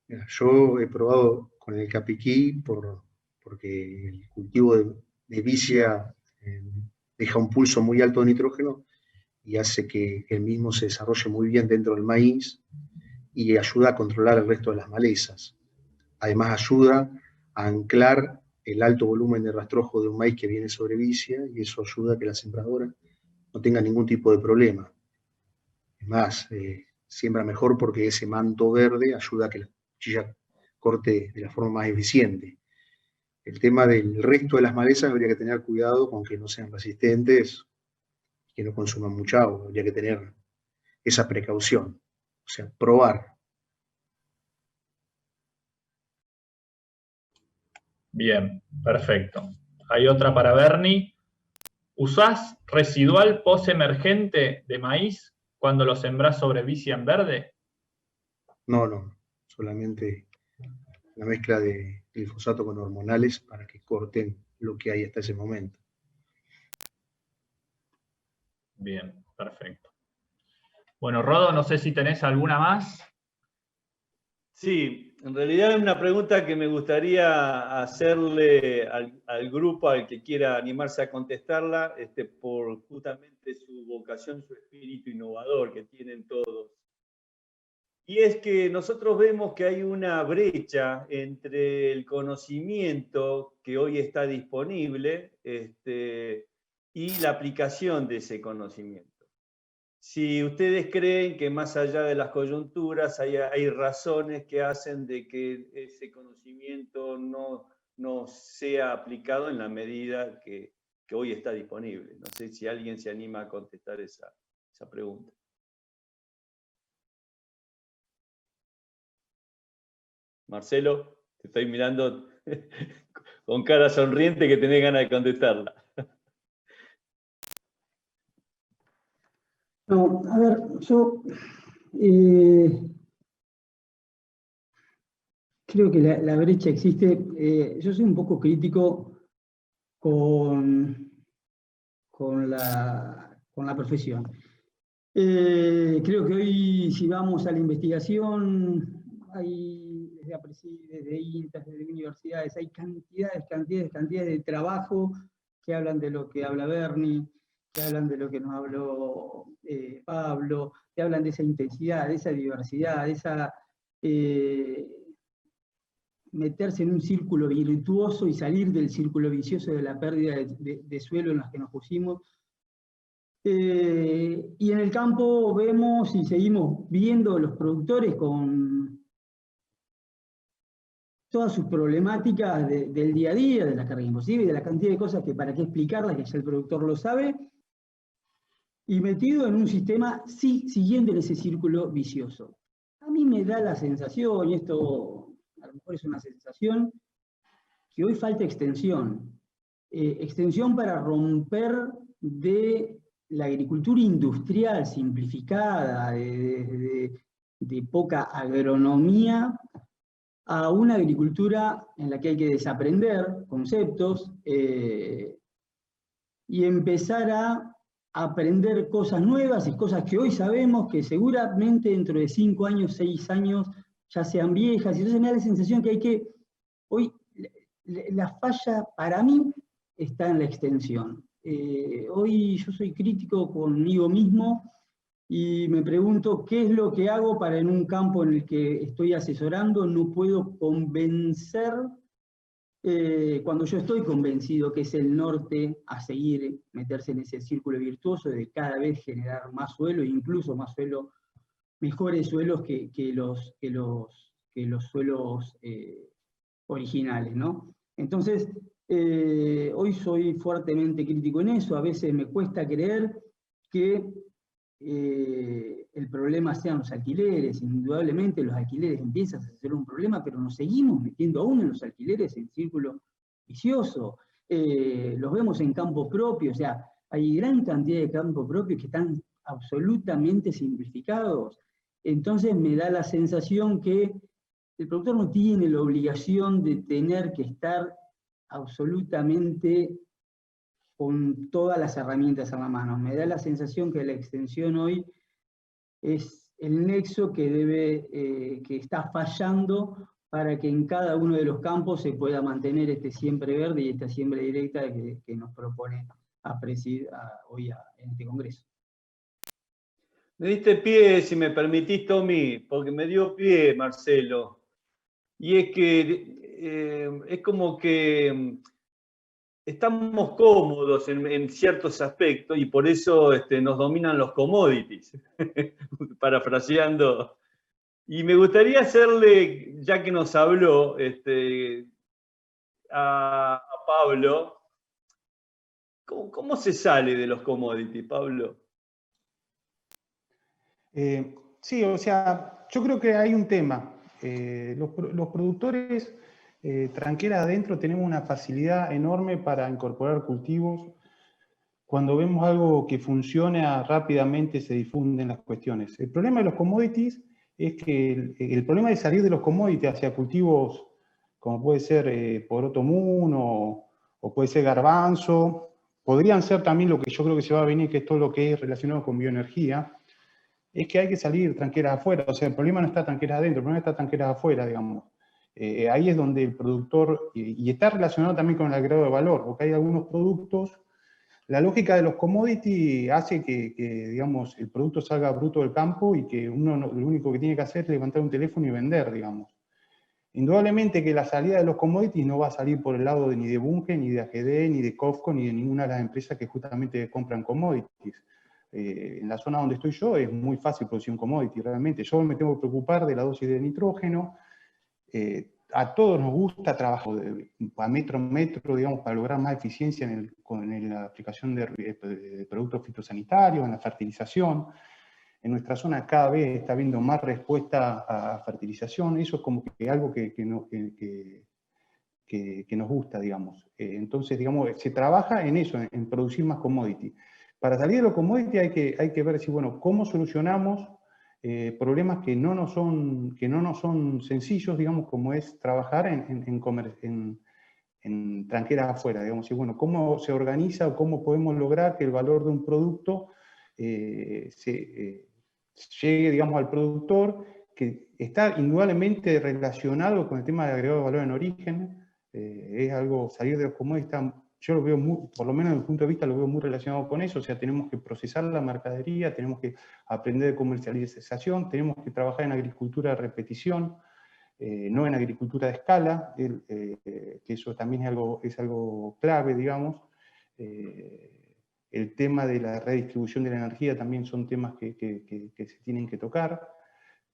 Mira, yo he probado con el capiquí porque el cultivo de vicia deja un pulso muy alto de nitrógeno y hace que el mismo se desarrolle muy bien dentro del maíz y ayuda a controlar el resto de las malezas. Además ayuda a anclar el alto volumen de rastrojo de un maíz que viene sobre vicia, y eso ayuda a que la sembradora no tenga ningún tipo de problema. Es más, siembra mejor porque ese manto verde ayuda a que la cuchilla corte de la forma más eficiente. El tema del resto de las malezas habría que tener cuidado con que no sean resistentes, que no consuman mucha agua, habría que tener esa precaución, o sea, probar. Bien, perfecto. Hay otra para Bernie. ¿Usás residual post-emergente de maíz cuando lo sembrás sobre vicia en verde? No, solamente la mezcla de glifosato con hormonales para que corten lo que hay hasta ese momento. Bien, perfecto. Bueno, Rodo, no sé si tenés alguna más. Sí, en realidad es una pregunta que me gustaría hacerle al grupo, al que quiera animarse a contestarla, por justamente su vocación, su espíritu innovador que tienen todos. Y es que nosotros vemos que hay una brecha entre el conocimiento que hoy está disponible y la aplicación de ese conocimiento. Si ustedes creen que más allá de las coyunturas hay razones que hacen de que ese conocimiento no sea aplicado en la medida que hoy está disponible. No sé si alguien se anima a contestar esa pregunta. Marcelo, te estoy mirando con cara sonriente que tenés ganas de contestarla. No, a ver, yo creo que la brecha existe. Yo soy un poco crítico con la profesión. Creo que hoy, si vamos a la investigación, hay desde APRESID, desde INTAS, desde universidades, hay cantidades de trabajo que hablan de lo que habla Bernie, que hablan de lo que nos habló Pablo, que hablan de esa intensidad, de esa diversidad, de esa meterse en un círculo virtuoso y salir del círculo vicioso de la pérdida de suelo en los que nos pusimos. Y en el campo vemos y seguimos viendo los productores con todas sus problemáticas del día a día, de la carga imposible, de la cantidad de cosas que para qué explicarlas, que ya el productor lo sabe, y metido en un sistema siguiendo ese círculo vicioso. A mí me da la sensación, y esto a lo mejor es una sensación, que hoy falta extensión. Extensión para romper de la agricultura industrial simplificada, de poca agronomía, a una agricultura en la que hay que desaprender conceptos y empezar a aprender cosas nuevas y cosas que hoy sabemos que seguramente dentro de 5 años, 6 años ya sean viejas. Y entonces me da la sensación que hoy la falla para mí está en la extensión. Hoy yo soy crítico conmigo mismo y me pregunto qué es lo que hago para en un campo en el que estoy asesorando no puedo convencer, cuando yo estoy convencido que es el norte a seguir, meterse en ese círculo virtuoso de cada vez generar más suelo, incluso más suelo, mejores suelos que los suelos originales, ¿no? Entonces, hoy soy fuertemente crítico en eso, a veces me cuesta creer que el problema sean los alquileres. Indudablemente los alquileres empiezan a ser un problema, pero nos seguimos metiendo aún en los alquileres en círculo vicioso. los vemos en campo propio, o sea, hay gran cantidad de campos propios que están absolutamente simplificados. Entonces me da la sensación que el productor no tiene la obligación de tener que estar absolutamente con todas las herramientas en la mano. Me da la sensación que la extensión hoy es el nexo que está fallando para que en cada uno de los campos se pueda mantener este siempre verde y esta siembra directa que nos propone hoy en este Congreso. Me diste pie, si me permitís, Tommy, porque me dio pie, Marcelo. Y es que es como que estamos cómodos en ciertos aspectos y por eso nos dominan los commodities, parafraseando. Y me gustaría hacerle, ya que nos habló a Pablo, ¿cómo se sale de los commodities, Pablo? Sí, o sea, yo creo que hay un tema. Los productores tranquera adentro tenemos una facilidad enorme para incorporar cultivos. Cuando vemos algo que funciona rápidamente se difunden las cuestiones. El problema de los commodities es que el problema de salir de los commodities hacia cultivos como puede ser poroto moon o puede ser garbanzo, podrían ser también lo que yo creo que se va a venir, que es todo lo que es relacionado con bioenergía, es que hay que salir tranqueras afuera. O sea, el problema no está tranqueras adentro, el problema está tranqueras afuera, digamos. Ahí es donde el productor, y está relacionado también con el agregado de valor, porque hay algunos productos, la lógica de los commodities hace que, digamos, el producto salga bruto del campo y que uno lo único que tiene que hacer es levantar un teléfono y vender, digamos. Indudablemente que la salida de los commodities no va a salir por el lado ni de Bunge, ni de AGD, ni de COFCO, ni de ninguna de las empresas que justamente compran commodities. En la zona donde estoy yo es muy fácil producir un commodity, realmente. Yo me tengo que preocupar de la dosis de nitrógeno. A todos nos gusta trabajar a metro, digamos, para lograr más eficiencia en la aplicación de productos fitosanitarios, en la fertilización. En nuestra zona cada vez está habiendo más respuesta a fertilización. Eso es como que algo que nos gusta, digamos. Entonces, digamos, se trabaja en eso, en producir más commodity. Para salir de los commodity hay que ver si, bueno, cómo solucionamos problemas que no nos son sencillos, digamos, como es trabajar en tranqueras afuera, digamos, y bueno, cómo se organiza o cómo podemos lograr que el valor de un producto llegue, digamos, al productor, que está indudablemente relacionado con el tema de agregado de valor en origen. Es algo, salir de los commodities, yo lo veo por lo menos desde mi punto de vista, lo veo muy relacionado con eso. O sea, tenemos que procesar la mercadería, tenemos que aprender de comercialización, tenemos que trabajar en agricultura de repetición, no en agricultura de escala, que eso también es algo clave, digamos. El tema de la redistribución de la energía también son temas que se tienen que tocar.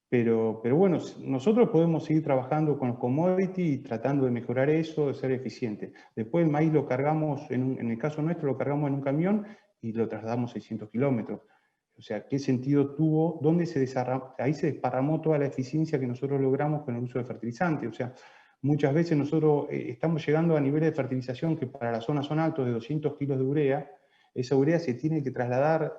Pero bueno, nosotros podemos seguir trabajando con los commodities y tratando de mejorar eso, de ser eficiente. Después el maíz lo cargamos, en el caso nuestro, lo cargamos en un camión y lo trasladamos 600 kilómetros. O sea, ¿qué sentido tuvo? Ahí se desparramó toda la eficiencia que nosotros logramos con el uso de fertilizantes. O sea, muchas veces nosotros estamos llegando a niveles de fertilización que para la zona son altos, de 200 kilos de urea. Esa urea se tiene que trasladar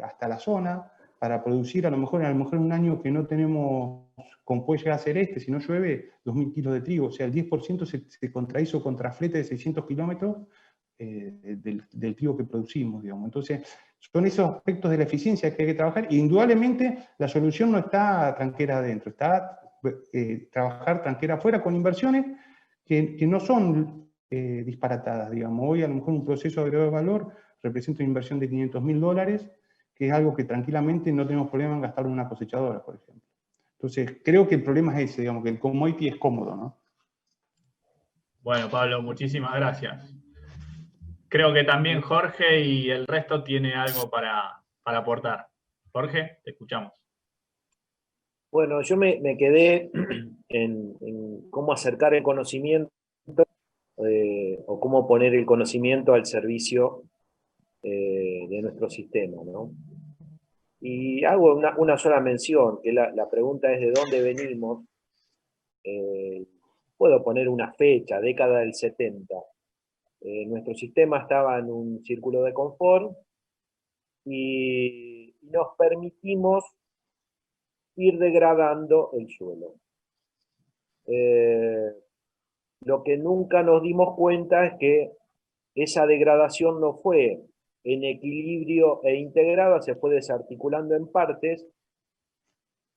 hasta la zona, para producir a lo mejor en un año que no tenemos, como puede llegar a ser si no llueve, 2.000 kilos de trigo. O sea, el 10% se contrahizo contra flete de 600 kilómetros del trigo que producimos, digamos. Entonces, son esos aspectos de la eficiencia que hay que trabajar. Y indudablemente la solución no está tranquera adentro, está trabajar tranquera afuera con inversiones que no son disparatadas, digamos. Hoy a lo mejor un proceso de agregado de valor representa una inversión de $500.000, que es algo que tranquilamente no tenemos problema en gastar en una cosechadora, por ejemplo. Entonces, creo que el problema es ese, digamos, que el commodity es cómodo, ¿no? Bueno, Pablo, muchísimas gracias. Creo que también Jorge y el resto tiene algo para aportar. Jorge, te escuchamos. Bueno, yo me quedé en cómo acercar el conocimiento o cómo poner el conocimiento al servicio de nuestro sistema, ¿no? Y hago una sola mención, que la pregunta es de dónde venimos. Puedo poner una fecha, década del 70. Nuestro sistema estaba en un círculo de confort y nos permitimos ir degradando el suelo. Lo que nunca nos dimos cuenta es que esa degradación no fue en equilibrio e integrada, se fue desarticulando en partes,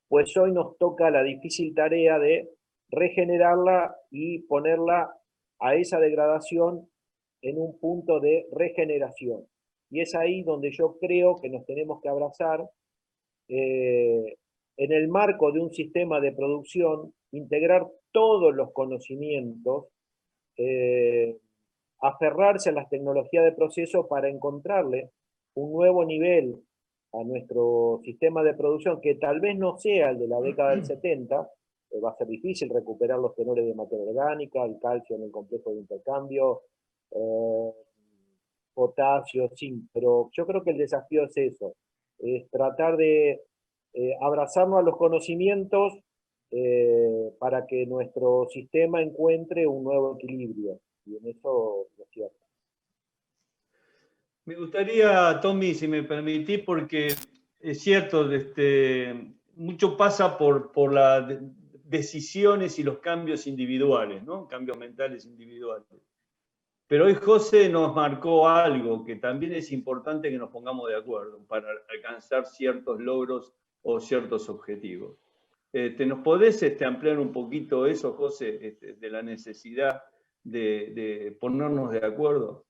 pues hoy nos toca la difícil tarea de regenerarla y ponerla a esa degradación en un punto de regeneración. Y es ahí donde yo creo que nos tenemos que abrazar en el marco de un sistema de producción, integrar todos los conocimientos, aferrarse a las tecnologías de proceso para encontrarle un nuevo nivel a nuestro sistema de producción, que tal vez no sea el de la década del 70, va a ser difícil recuperar los tenores de materia orgánica, el calcio en el complejo de intercambio, potasio, zinc, pero yo creo que el desafío es eso, es tratar de abrazarnos a los conocimientos para que nuestro sistema encuentre un nuevo equilibrio, y en eso lo cierto. Me gustaría, Tommy, si me permitís, porque es cierto, mucho pasa por las decisiones y los cambios individuales, ¿no? Cambios mentales individuales. Pero hoy José nos marcó algo que también es importante que nos pongamos de acuerdo para alcanzar ciertos logros o ciertos objetivos. ¿Nos podés ampliar un poquito eso, José, de la necesidad de ponernos de acuerdo?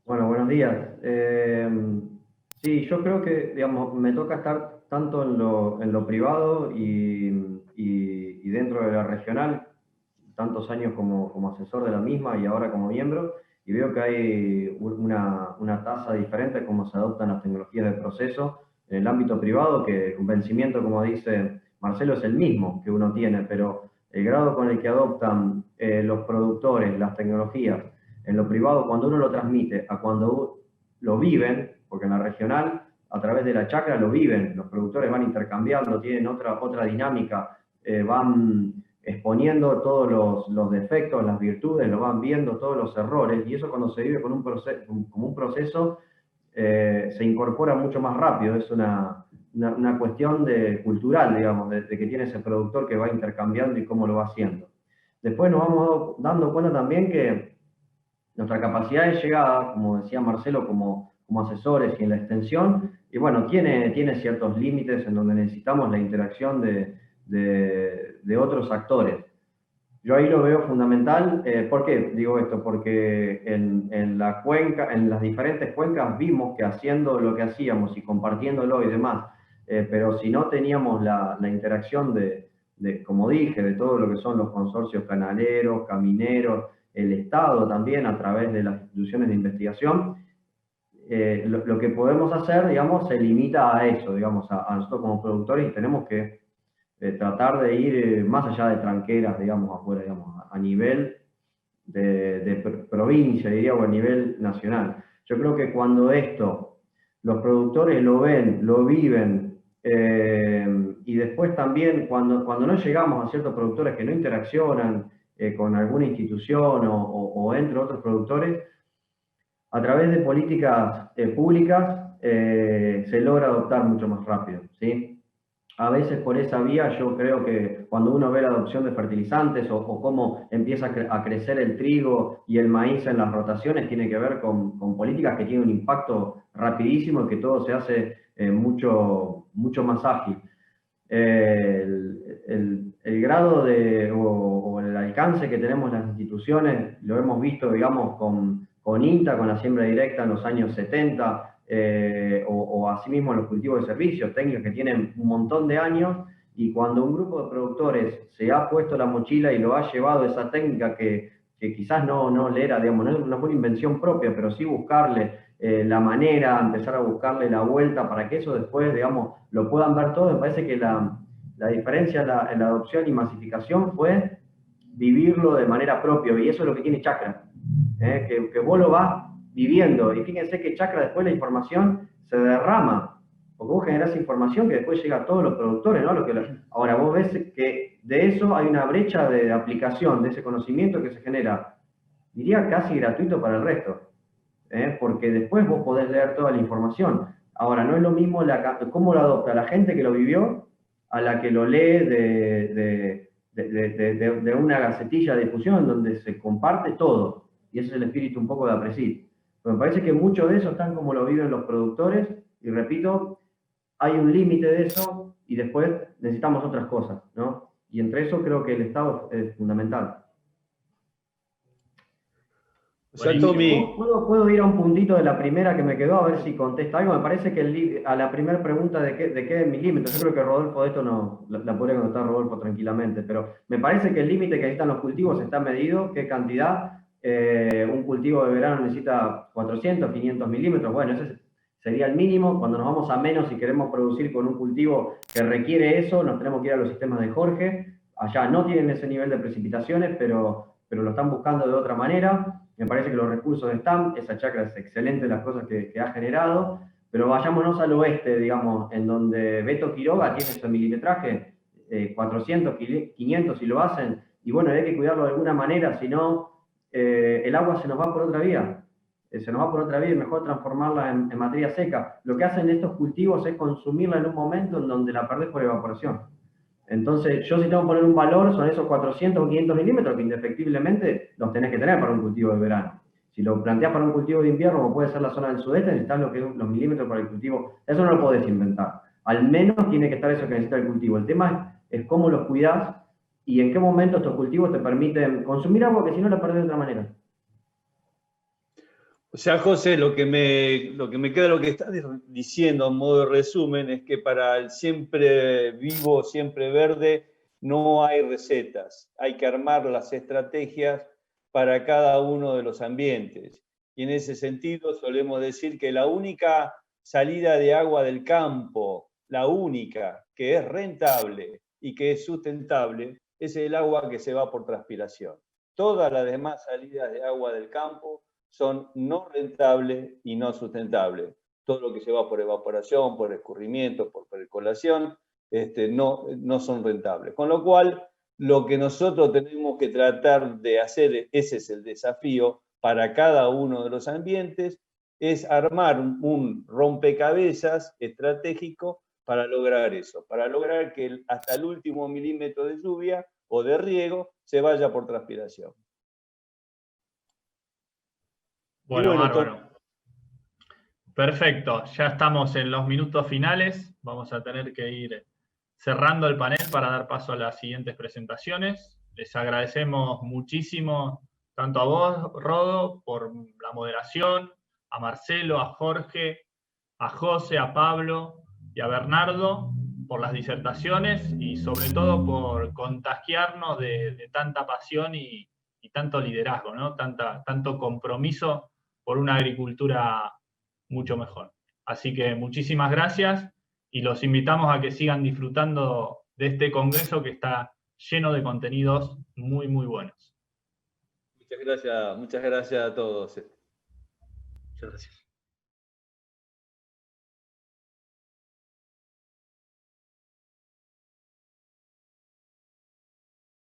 Bueno, buenos días. Sí, yo creo que, digamos, me toca estar tanto en lo privado y dentro de la regional, tantos años como asesor de la misma y ahora como miembro, y veo que hay una tasa diferente como se adoptan las tecnologías de proceso en el ámbito privado, que el convencimiento, como dice Marcelo, es el mismo que uno tiene, pero el grado con el que adoptan los productores las tecnologías en lo privado, cuando uno lo transmite a cuando lo viven, porque en la regional, a través de la chacra lo viven, los productores van intercambiando, tienen otra dinámica, van exponiendo todos los defectos, las virtudes, lo van viendo, todos los errores, y eso cuando se vive como un proceso, se incorpora mucho más rápido, es una cuestión cultural, digamos, de que tiene ese productor que va intercambiando y cómo lo va haciendo. Después nos vamos dando cuenta también que nuestra capacidad de llegada, como decía Marcelo, como asesores y en la extensión, y bueno, tiene ciertos límites en donde necesitamos la interacción de otros actores. Yo ahí lo veo fundamental. ¿Por qué digo esto? Porque en las diferentes cuencas vimos que haciendo lo que hacíamos y compartiéndolo y demás, pero si no teníamos la interacción como dije, de todo lo que son los consorcios canaleros, camineros, el Estado también a través de las instituciones de investigación, lo que podemos hacer, digamos, se limita a eso, digamos, a nosotros como productores, y tenemos que tratar de ir más allá de tranqueras, digamos, afuera, digamos, a nivel de provincia, diría, o a nivel nacional. Yo creo que cuando los productores lo ven, lo viven, y después también cuando no llegamos a ciertos productores que no interaccionan con alguna institución o entre otros productores, a través de políticas públicas se logra adoptar mucho más rápido, ¿sí? A veces por esa vía yo creo que cuando uno ve la adopción de fertilizantes o cómo empieza a crecer el trigo y el maíz en las rotaciones, tiene que ver con políticas que tienen un impacto rapidísimo y que todo se hace mucho más ágil. El grado o el alcance que tenemos las instituciones lo hemos visto, digamos, con INTA, con la siembra directa en los años 70, o asimismo los cultivos de servicios, técnicas que tienen un montón de años, y cuando un grupo de productores se ha puesto la mochila y lo ha llevado esa técnica que quizás no le era, digamos, no fue una invención propia, pero sí buscarle la manera, empezar a buscarle la vuelta para que eso después, digamos, lo puedan ver todos. Me parece que la diferencia en la adopción y masificación fue vivirlo de manera propia, y eso es lo que tiene Chacra, que vos lo vas viviendo, y fíjense que Chacra después la información se derrama, porque vos generás información que después llega a todos los productores, ¿no? Ahora vos ves que de eso hay una brecha de aplicación, de ese conocimiento que se genera diría casi gratuito para el resto, porque después vos podés leer toda la información. Ahora, no es lo mismo cómo lo adopta la gente que lo vivió a la que lo lee de una gacetilla de difusión donde se comparte todo. Y ese es el espíritu un poco de Aprecid. Pero me parece que mucho de eso están como lo viven los productores, y repito, hay un límite de eso y después necesitamos otras cosas, ¿no? Y entre eso creo que el Estado es fundamental. O sea, Tommy, ¿Puedo ir a un puntito de la primera que me quedó a ver si contesta algo? Me parece que a la primera pregunta de qué milímetros, yo creo que Rodolfo de esto no la podría contestar Rodolfo tranquilamente, pero me parece que el límite que necesitan los cultivos está medido, qué cantidad. Un cultivo de verano necesita 400, 500 milímetros, bueno, ese sería el mínimo. Cuando nos vamos a menos y queremos producir con un cultivo que requiere eso, nos tenemos que ir a los sistemas de Jorge. Allá no tienen ese nivel de precipitaciones, pero lo están buscando de otra manera. Me parece que los recursos están, esa chacra es excelente, las cosas que ha generado, pero vayámonos al oeste, digamos, en donde Beto Quiroga tiene ese milimetraje, 400, 500 si lo hacen, y bueno, hay que cuidarlo de alguna manera, si no, el agua se nos va por otra vía. Se nos va por otra vía, y mejor transformarla en materia seca. Lo que hacen estos cultivos es consumirla en un momento en donde la perdés por evaporación. Entonces, yo si tengo que poner un valor, son esos 400 o 500 milímetros que indefectiblemente los tenés que tener para un cultivo de verano. Si lo planteás para un cultivo de invierno, como puede ser la zona del sudeste, necesitas los milímetros para el cultivo. Eso no lo podés inventar. Al menos tiene que estar eso que necesita el cultivo. El tema es cómo los cuidás y en qué momento estos cultivos te permiten consumir agua, que si no la perdés de otra manera. o sea, José, lo que me queda, lo que estás diciendo en modo de resumen, es que para el siempre vivo, siempre verde, no hay recetas. Hay que armar las estrategias para cada uno de los ambientes. Y en ese sentido solemos decir que la única salida de agua del campo, la única que es rentable y que es sustentable, es el agua que se va por transpiración. Todas las demás salidas de agua del campo son no rentables y no sustentables. Todo lo que se va por evaporación, por escurrimiento, por percolación, no son rentables. Con lo cual, lo que nosotros tenemos que tratar de hacer, ese es el desafío para cada uno de los ambientes, es armar un rompecabezas estratégico para lograr eso, para lograr que hasta el último milímetro de lluvia o de riego se vaya por transpiración. Bueno, bárbaro. Perfecto, ya estamos en los minutos finales. Vamos a tener que ir cerrando el panel para dar paso a las siguientes presentaciones. Les agradecemos muchísimo, tanto a vos, Rodo, por la moderación, a Marcelo, a Jorge, a José, a Pablo y a Bernardo por las disertaciones y sobre todo por contagiarnos de tanta pasión y tanto liderazgo, ¿no? Tanto compromiso por una agricultura mucho mejor. Así que muchísimas gracias y los invitamos a que sigan disfrutando de este congreso que está lleno de contenidos muy, muy buenos. Muchas gracias a todos. Muchas gracias.